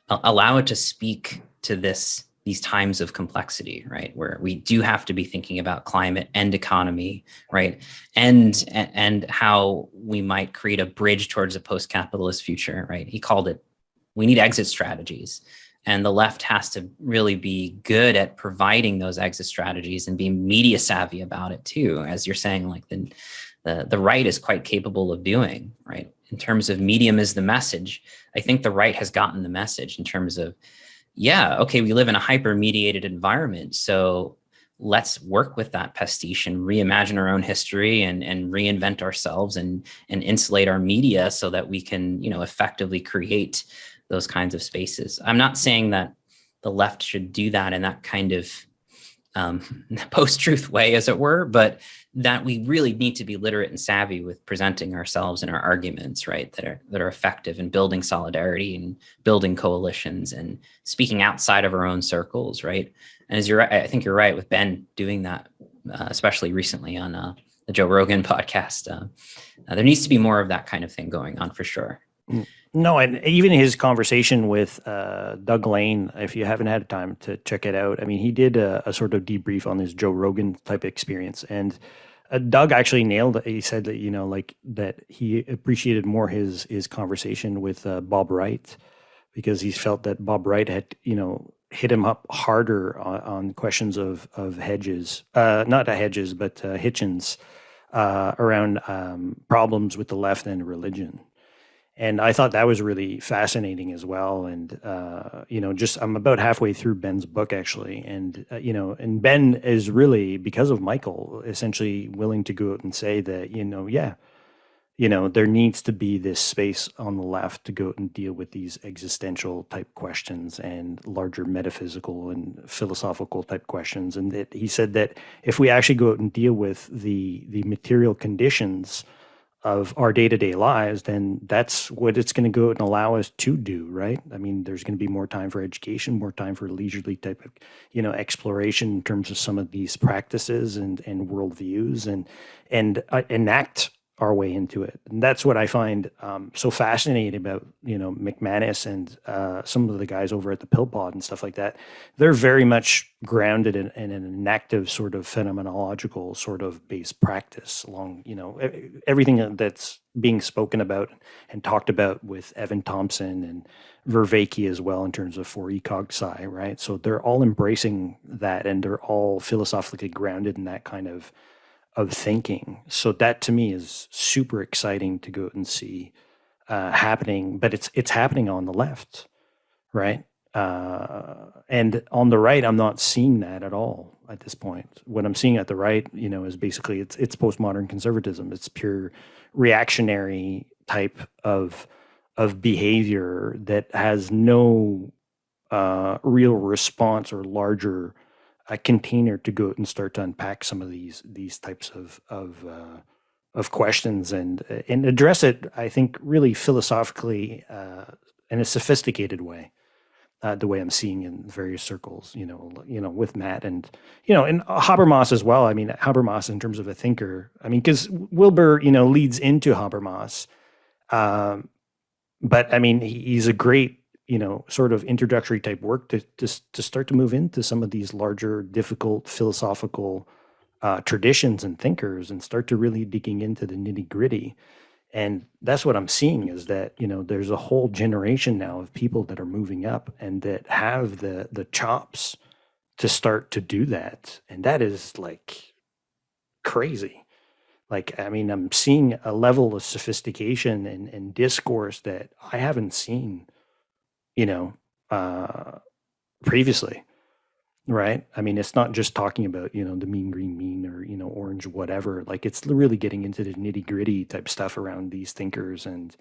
allow it to speak to these times of complexity, right? Where we do have to be thinking about climate and economy, right? And how we might create a bridge towards a post-capitalist future, right? He called it, we need exit strategies. And the left has to really be good at providing those exit strategies and be media savvy about it too. As you're saying, like the right is quite capable of doing, right? In terms of medium is the message, I think the right has gotten the message in terms of, yeah, okay, we live in a hyper-mediated environment, so let's work with that pastiche and reimagine our own history and reinvent ourselves and insulate our media so that we can, effectively create those kinds of spaces. I'm not saying that the left should do that in that kind of post-truth way, as it were, but that we really need to be literate and savvy with presenting ourselves and our arguments, right, that are effective in building solidarity and building coalitions and speaking outside of our own circles, right? And as you're right, I think you're right with Ben doing that, especially recently on the Joe Rogan podcast. There needs to be more of that kind of thing going on for sure. No, and even his conversation with Doug Lane, if you haven't had time to check it out, I mean, he did a sort of debrief on this Joe Rogan type experience. And Doug actually nailed it. He said that, like that he appreciated more his conversation with Bob Wright, because he felt that Bob Wright had, hit him up harder on questions of hedges, not hedges, but Hitchens around problems with the left and religion. And I thought that was really fascinating as well. And, I'm about halfway through Ben's book, actually. And, and Ben is really, because of Michael, essentially willing to go out and say that, there needs to be this space on the left to go out and deal with these existential type questions and larger metaphysical and philosophical type questions. And that he said that if we actually go out and deal with the material conditions of our day-to-day lives, then that's what it's going to go and allow us to do, right? I mean, there's going to be more time for education, more time for leisurely type of, exploration in terms of some of these practices and worldviews, and enact our way into it. And that's what I find so fascinating about, McManus and some of the guys over at the Pill Pod and stuff like that. They're very much grounded in an active sort of phenomenological sort of based practice along, everything that's being spoken about and talked about with Evan Thompson and Vervaeke as well in terms of 4E Sci, right? So they're all embracing that, and they're all philosophically grounded in that kind of thinking. So that to me is super exciting to go and see happening, but it's happening on the left, right? And on the right, I'm not seeing that at all at this point. What I'm seeing at the right, is basically it's postmodern conservatism. It's pure reactionary type of behavior that has no real response or larger a container to go out and start to unpack some of these types of questions and address it, I think, really philosophically in a sophisticated way, the way I'm seeing in various circles, with Matt and and Habermas as well. I mean, Habermas in terms of a thinker. I mean, because Wilbur leads into Habermas, but I mean he's a great sort of introductory type work to start to move into some of these larger, difficult philosophical traditions and thinkers and start to really digging into the nitty gritty. And that's what I'm seeing is that, there's a whole generation now of people that are moving up and that have the chops to start to do that. And that is like crazy. Like, I mean, I'm seeing a level of sophistication and discourse that I haven't seen previously, right? I mean, it's not just talking about, the mean green mean or, orange, whatever. Like it's really getting into the nitty gritty type stuff around these thinkers. And,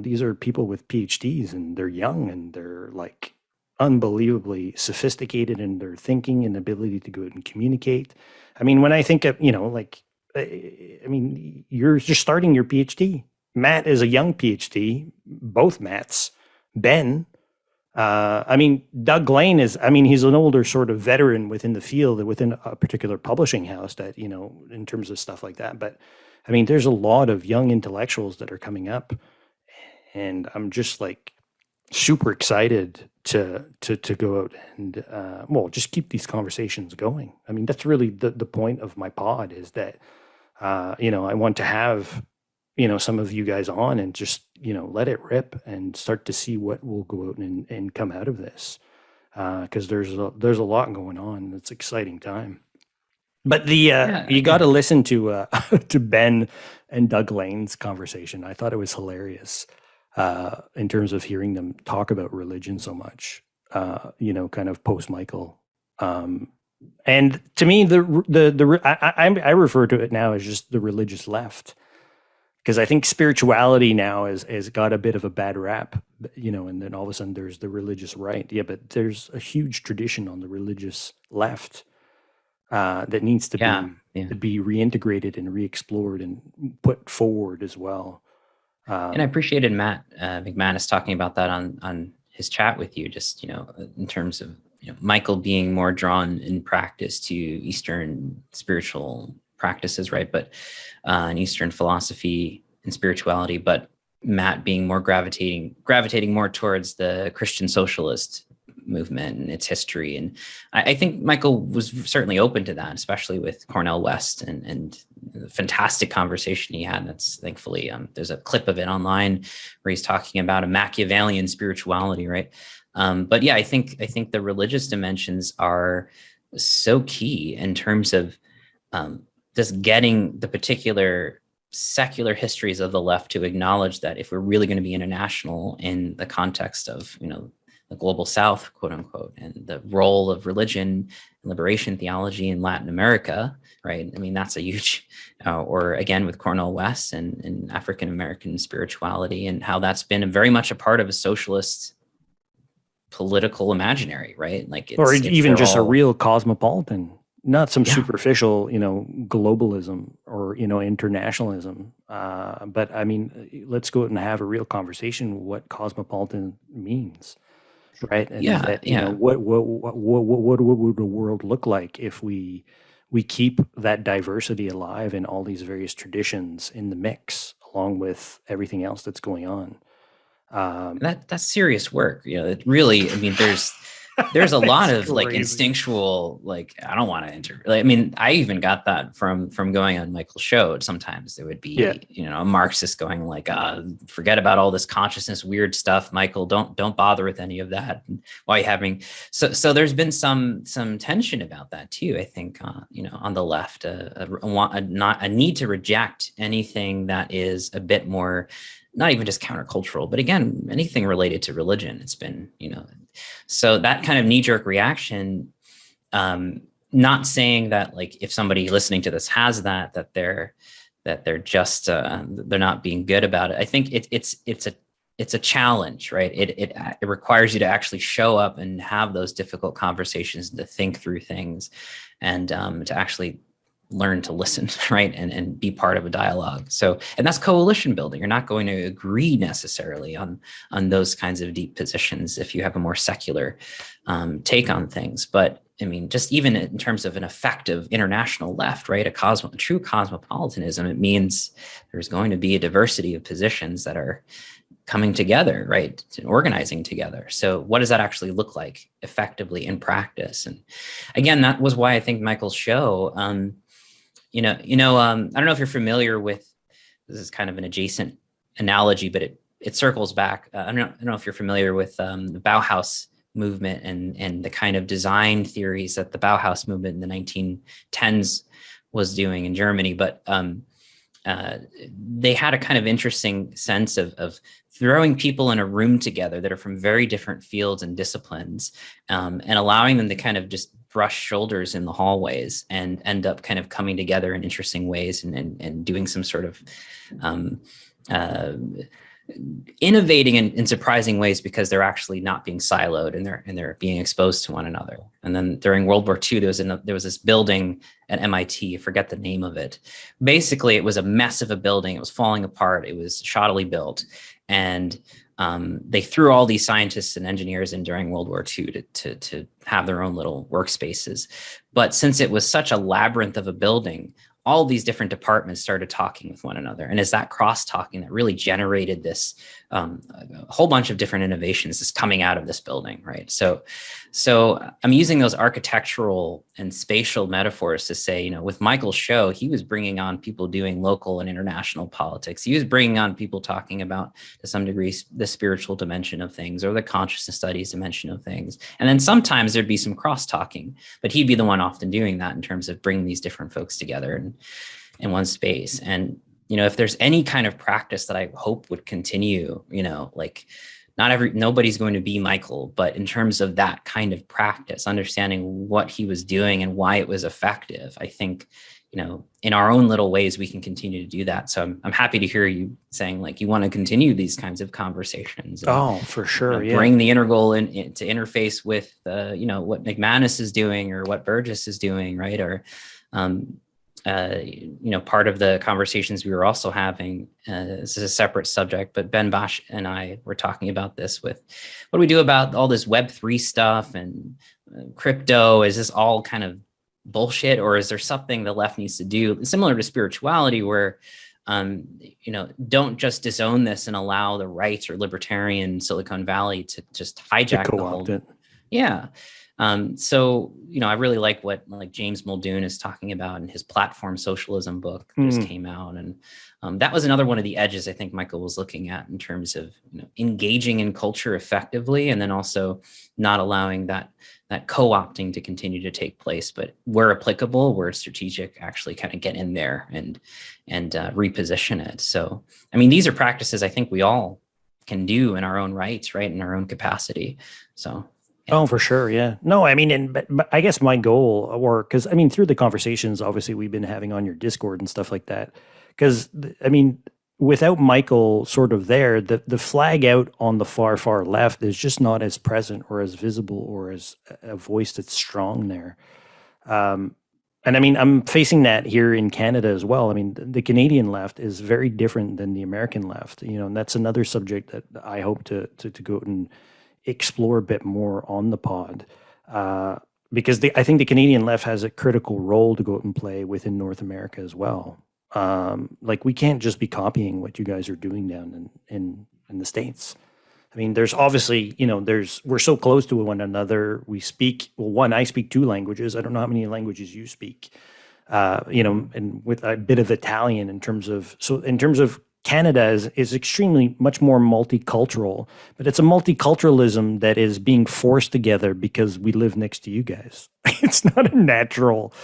these are people with PhDs and they're young and they're like unbelievably sophisticated in their thinking and ability to go out and communicate. I mean, when I think of, you're just starting your PhD. Matt is a young PhD, both Matts. Ben, Doug Lane he's an older sort of veteran within the field, within a particular publishing house that, in terms of stuff like that. But I mean, there's a lot of young intellectuals that are coming up, and I'm just like super excited to go out and, just keep these conversations going. I mean, that's really the point of my pod is that, I want to have, some of you guys on and just, let it rip and start to see what will go out and come out of this. Cause there's a lot going on. It's exciting time. But you got to listen to to Ben and Doug Lane's conversation. I thought it was hilarious in terms of hearing them talk about religion so much, kind of post Michael. And to me, I refer to it now as just the religious left. Because I think spirituality now has got a bit of a bad rap and then all of a sudden there's the religious right. Yeah, but there's a huge tradition on the religious left that needs to Yeah, be yeah. reintegrated and re-explored and put forward as well. And I appreciated Matt McManus talking about that on his chat with you, just, in terms of, Michael being more drawn in practice to Eastern spiritual practices, right? But and Eastern philosophy and spirituality, but Matt being more gravitating more towards the Christian socialist movement and its history. And I think Michael was certainly open to that, especially with Cornel West and the fantastic conversation he had. That's thankfully, there's a clip of it online where he's talking about a Machiavellian spirituality, right? But yeah, I think the religious dimensions are so key in terms of just getting the particular secular histories of the left to acknowledge that if we're really going to be international in the context of, the global South, quote unquote, and the role of religion, liberation theology in Latin America, right? I mean, that's a huge, or again, with Cornel West and African-American spirituality and how that's been very much a part of a socialist political imaginary, right? Like or even just a real cosmopolitan, not some superficial, globalism or, internationalism. But I mean, let's go out and have a real conversation what cosmopolitan means. Right. And what would the world look like if we keep that diversity alive and all these various traditions in the mix along with everything else that's going on? That's serious work. It really, I mean, there's a lot of like instinctual, like, I don't want to enter. Like, I mean, I even got that from going on Michael's show. Sometimes there would be, a Marxist going like, forget about all this consciousness, weird stuff, Michael, don't bother with any of that. And why having, so there's been some tension about that too. I think, on the left, a need to reject anything that is a bit more, not even just countercultural, but again, anything related to religion. It's been, so that kind of knee-jerk reaction, not saying that like if somebody listening to this has that they're just they're not being good about it. I think it's a challenge, right? It requires you to actually show up and have those difficult conversations, to think through things, and to actually learn to listen, right? And be part of a dialogue. So, and that's coalition building. You're not going to agree necessarily on those kinds of deep positions if you have a more secular take on things. But I mean, just even in terms of an effective international left, right? A true cosmopolitanism, it means there's going to be a diversity of positions that are coming together, right? And organizing together. So what does that actually look like effectively in practice? And again, that was why I think Michael's show, I don't know if you're familiar with, this is kind of an adjacent analogy, but it circles back. I don't know if you're familiar with the Bauhaus movement and the kind of design theories that the Bauhaus movement in the 1910s was doing in Germany, but they had a kind of interesting sense of throwing people in a room together that are from very different fields and disciplines, and allowing them to kind of just brush shoulders in the hallways and end up kind of coming together in interesting ways and doing some sort of innovating in surprising ways, because they're actually not being siloed and they're being exposed to one another. And then during World War II, there was this building at MIT, I forget the name of it. Basically, it was a mess of a building. It was falling apart. It was shoddily built. And they threw all these scientists and engineers in during World War II to have their own little workspaces. But since it was such a labyrinth of a building, all these different departments started talking with one another. And it's that cross-talking that really generated this a whole bunch of different innovations that's coming out of this building, right? So I'm using those architectural and spatial metaphors to say, with Michael's show, he was bringing on people doing local and international politics. He was bringing on people talking about, to some degree, the spiritual dimension of things or the consciousness studies dimension of things. And then sometimes there'd be some cross-talking, but he'd be the one often doing that in terms of bringing these different folks together in one space. And if there's any kind of practice that I hope would continue, like nobody's going to be Michael, but in terms of that kind of practice, understanding what he was doing and why it was effective, I think in our own little ways, we can continue to do that. So I'm happy to hear you saying like you want to continue these kinds of conversations. And, Oh, for sure. Yeah. bring the integral in to interface with, what McManus is doing or what Burgess is doing, right? Or, part of the conversations we were also having, this is a separate subject, but Ben Bosch and I were talking about this with what do we do about all this Web3 stuff and crypto? Is this all kind of bullshit, or is there something the left needs to do similar to spirituality where don't just disown this and allow the right or libertarian Silicon Valley to just hijack the whole. Yeah. So I really like what like James Muldoon is talking about in his Platform Socialism book that just came out, and that was another one of the edges I think Michael was looking at in terms of engaging in culture effectively, and then also not allowing that co-opting to continue to take place, but where applicable, where it's strategic, actually kind of get in there and reposition it. So, I mean, these are practices I think we all can do in our own rights, right, in our own capacity. So. Yeah. Oh, for sure. Yeah. No, I mean, but I guess my goal, or because I mean, through the conversations, obviously, we've been having on your Discord and stuff like that. Because I mean, without Michael sort of there, the flag out on the far left is just not as present or as visible or as a voice that's strong there. And I mean, I'm facing that here in Canada as well. I mean, the Canadian left is very different than the American left, and that's another subject that I hope to go out and explore a bit more on the pod, because I think the Canadian left has a critical role to go out and play within North America as well. Like we can't just be copying what you guys are doing down in the States. I mean, there's obviously, we're so close to one another. We speak, I speak 2 languages. I don't know how many languages you speak, and with a bit of Italian in terms of Canada is extremely much more multicultural, but it's a multiculturalism that is being forced together because we live next to you guys. It's not a natural,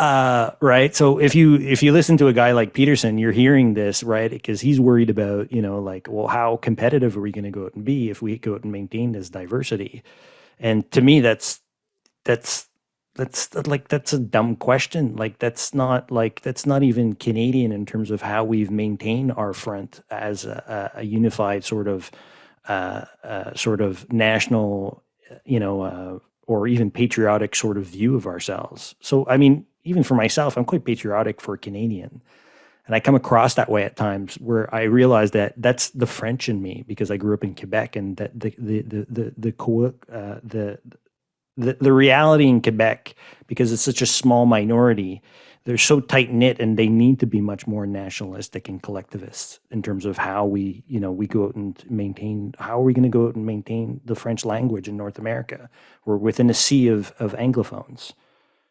right? So if you listen to a guy like Peterson, you're hearing this, right? Because he's worried about, well, how competitive are we going to go out and be if we go out and maintain this diversity? And to me, that's a dumb question. Like that's not even Canadian in terms of how we've maintained our front as a unified sort of national, or even patriotic sort of view of ourselves. So I mean, even for myself, I'm quite patriotic for Canadian, and I come across that way at times where I realize that that's the French in me because I grew up in Quebec, and that the reality in Quebec, because it's such a small minority, they're so tight knit, and they need to be much more nationalistic and collectivist in terms of how we go out and maintain. How are we going to go out and maintain the French language in North America? We're within a sea of anglophones,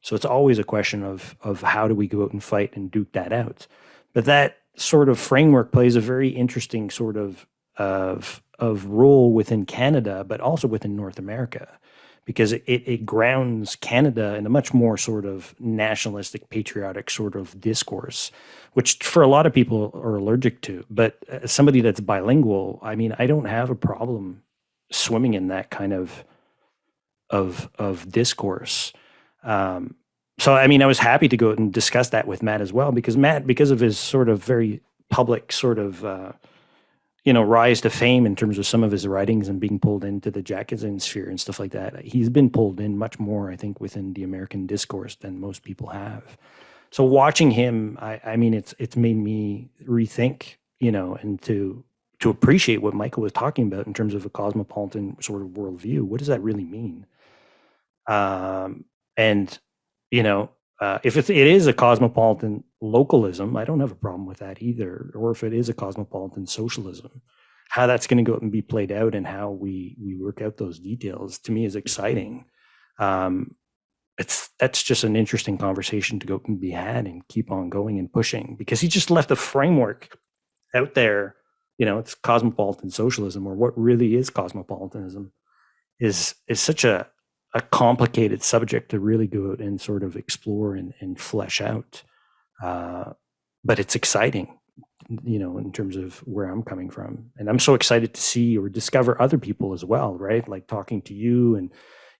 so it's always a question of how do we go out and fight and duke that out. But that sort of framework plays a very interesting sort of role within Canada, but also within North America, because it grounds Canada in a much more sort of nationalistic, patriotic sort of discourse, which for a lot of people are allergic to. But as somebody that's bilingual, I mean, I don't have a problem swimming in that kind of discourse. So, I mean, I was happy to go out and discuss that with Matt as well, because Matt, because of his sort of very public sort of, rise to fame in terms of some of his writings and being pulled into the Jacobin sphere and stuff like that, he's been pulled in much more, I think, within the American discourse than most people have. So watching him, I mean, it's made me rethink, and to appreciate what Michael was talking about in terms of a cosmopolitan sort of worldview. What does that really mean? And if it is a cosmopolitan localism, I don't have a problem with that either. Or if it is a cosmopolitan socialism, how that's going to go and be played out and how we work out those details, to me, is exciting. That's just an interesting conversation to go and be had and keep on going and pushing, because he just left a framework out there. It's cosmopolitan socialism, or what really is cosmopolitanism, is such a complicated subject to really go out and sort of explore and flesh out. But it's exciting, in terms of where I'm coming from. And I'm so excited to see or discover other people as well, right? Like talking to you and,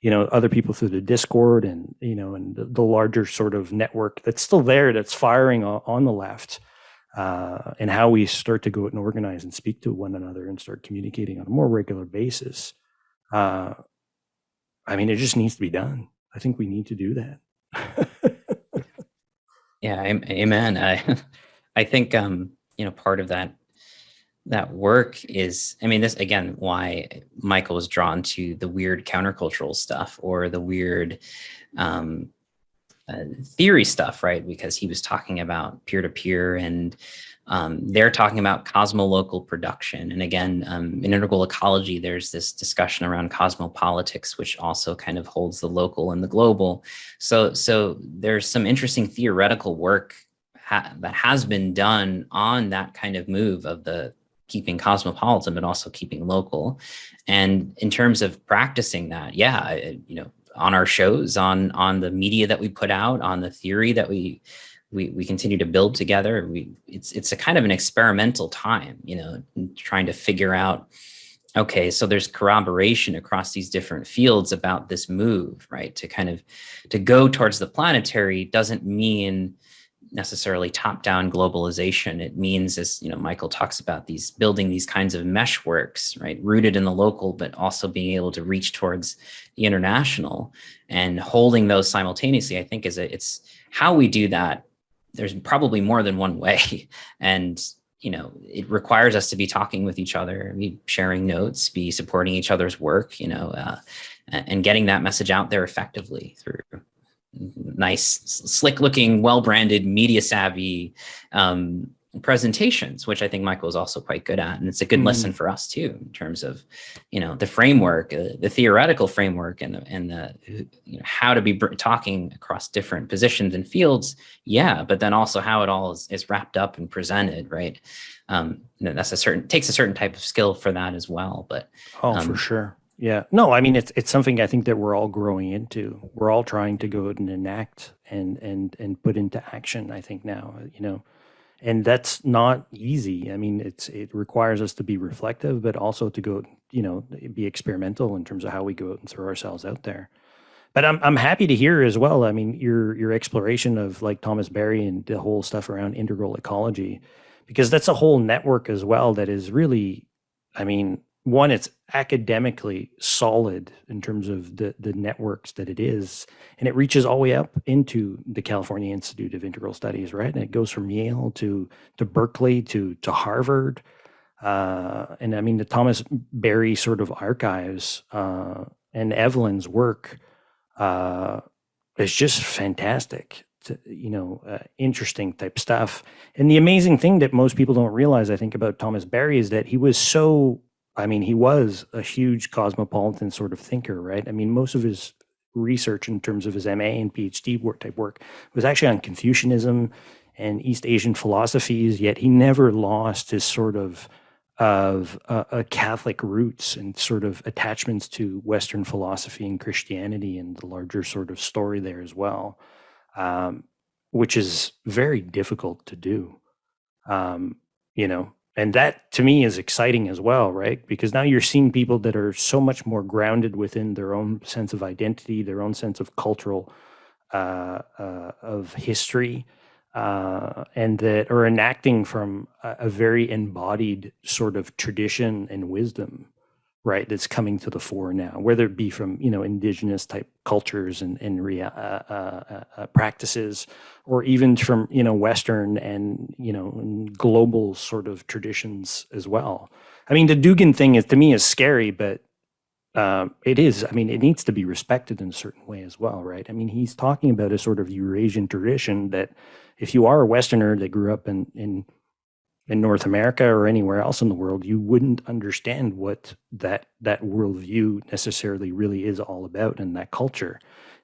other people through the Discord, and and the larger sort of network that's still there, that's firing on the left, and how we start to go out and organize and speak to one another and start communicating on a more regular basis. It just needs to be done. I think we need to do that. Yeah, amen. I think part of that work is, this again, why Michael was drawn to the weird countercultural stuff or the weird theory stuff, right? Because he was talking about peer-to-peer, and they're talking about cosmolocal production. And again, in Integral Ecology, there's this discussion around cosmopolitics, which also kind of holds the local and the global. So there's some interesting theoretical work that has been done on that kind of move of the keeping cosmopolitan, but also keeping local. And in terms of practicing that, on our shows, on the media that we put out, on the theory that we continue to build together, it's a kind of an experimental time, trying to figure out, okay, so there's corroboration across these different fields about this move, right? To go towards the planetary doesn't mean necessarily top-down globalization. It means, as Michael talks about, building these kinds of meshworks, right, rooted in the local, but also being able to reach towards the international, and holding those simultaneously. I think it's how we do that. There's probably more than one way, and it requires us to be talking with each other, be sharing notes, be supporting each other's work, and getting that message out there effectively through nice, slick-looking, well-branded, media-savvy presentations, which I think Michael is also quite good at. And it's a good lesson for us too, in terms of, the framework, the theoretical framework, and the how to be talking across different positions and fields. Yeah, but then also how it all is wrapped up and presented, right? Takes a certain type of skill for that as well. But for sure. Yeah. No, it's something I think that we're all growing into. We're all trying to go out and enact and put into action, I think now, and that's not easy. It requires us to be reflective, but also to go, be experimental in terms of how we go out and throw ourselves out there. But I'm happy to hear as well, your exploration of like Thomas Berry and the whole stuff around integral ecology, because that's a whole network as well that is really, one, it's academically solid in terms of the networks that it is, and it reaches all the way up into the California Institute of Integral Studies, right? And it goes from Yale to Berkeley to Harvard, and the Thomas Berry sort of archives and Evelyn's work is just fantastic. Interesting type stuff. And the amazing thing that most people don't realize, I think, about Thomas Berry is that he was he was a huge cosmopolitan sort of thinker, right? Most of his research in terms of his MA and PhD work was actually on Confucianism and East Asian philosophies, yet he never lost his sort of Catholic roots and sort of attachments to Western philosophy and Christianity and the larger sort of story there as well, which is very difficult to do, And that to me is exciting as well, right? Because now you're seeing people that are so much more grounded within their own sense of identity, their own sense of cultural, of history, and that are enacting from a very embodied sort of tradition and wisdom, right? That's coming to the fore now, whether it be from, indigenous type cultures and practices, or even from, Western and, global sort of traditions as well. The Dugan thing to me is scary, but it is, it needs to be respected in a certain way as well, right? He's talking about a sort of Eurasian tradition that if you are a Westerner that grew up in North America or anywhere else in the world, you wouldn't understand what that worldview necessarily really is all about in that culture.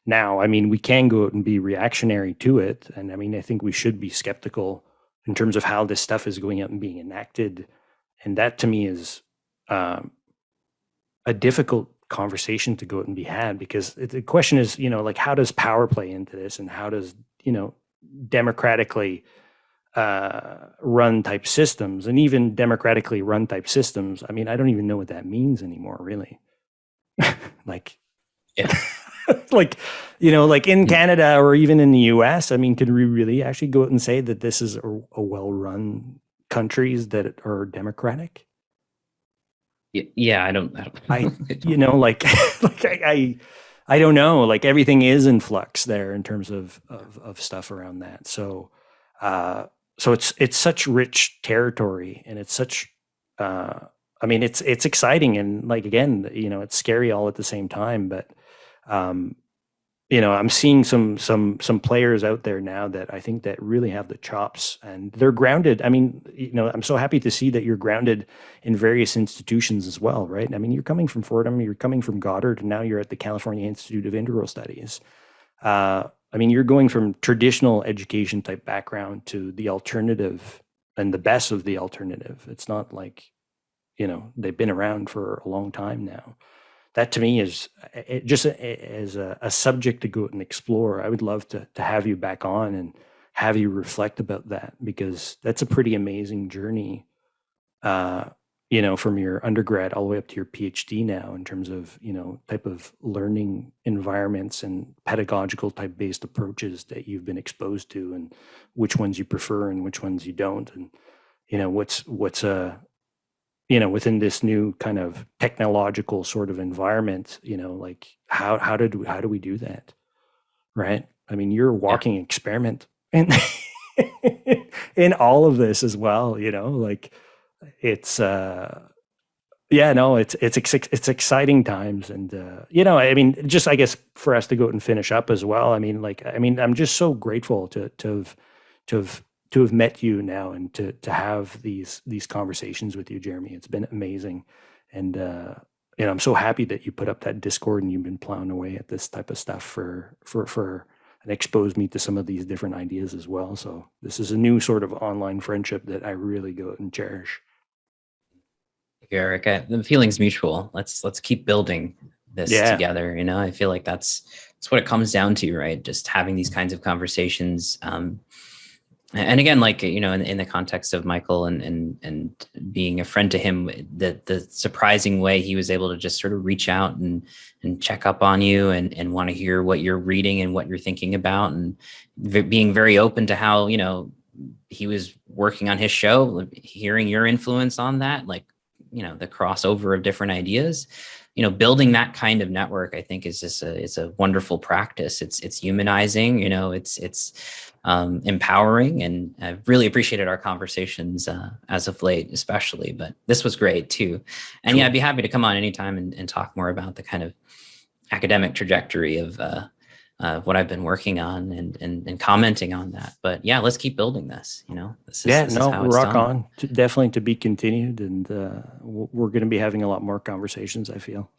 Now, we can go out and be reactionary to it. And I think we should be skeptical in terms of how this stuff is going out and being enacted. And that to me is a difficult conversation to go out and be had, because the question is, how does power play into this, and how does, democratically run type systems, and even democratically run type systems. I don't even know what that means anymore, really. Yeah. Like, like in Canada or even in the US, I mean, could we really actually go out and say that this is a well-run countries that are democratic? Yeah, I don't I, I don't. like, like I don't know. Like everything is in flux there in terms of stuff around that. So, so it's such rich territory, and it's such, I mean, it's exciting, and like again, it's scary all at the same time. But, um, I'm seeing some players out there now that I think that really have the chops, and they're grounded. I mean, I'm so happy to see that you're grounded in various institutions as well, right? I mean, you're coming from Fordham, you're coming from Goddard, and now you're at the California Institute of Integral Studies. I mean, you're going from traditional education type background to the alternative and the best of the alternative. It's not like, they've been around for a long time now. That to me is just as a subject to go out and explore. I would love to have you back on and have you reflect about that, because that's a pretty amazing journey, uh, from your undergrad all the way up to your PhD now, in terms of, type of learning environments and pedagogical type based approaches that you've been exposed to, and which ones you prefer and which ones you don't. And, what's within this new kind of technological sort of environment, like how do we do that, right? I mean, you're a Yeah. walking experiment in in all of this as well, like it's yeah, no, it's exciting times. And I mean, just I guess for us to go out and finish up as well, I mean, like, I mean, I'm just so grateful to have to have met you now, and to have these conversations with you, Jeremy. It's been amazing. And I'm so happy that you put up that Discord and you've been plowing away at this type of stuff for and exposed me to some of these different ideas as well. So this is a new sort of online friendship that I really go out and cherish. Eric, the feeling's mutual. Let's keep building this Yeah. together. I feel like that's what it comes down to, right? Just having these kinds of conversations. And again, like, in the context of Michael and being a friend to him, the surprising way he was able to just sort of reach out and check up on you and want to hear what you're reading and what you're thinking about, and being very open to how, he was working on his show, hearing your influence on that, like, the crossover of different ideas, building that kind of network, I think is just it's a wonderful practice. It's humanizing, it's empowering, and I've really appreciated our conversations as of late, especially, but this was great too. And Cool. yeah, I'd be happy to come on anytime and talk more about the kind of academic trajectory of what I've been working on and commenting on that. But yeah, let's keep building this. This is how it's rock done. on. Definitely to be continued, and we're going to be having a lot more conversations, I feel.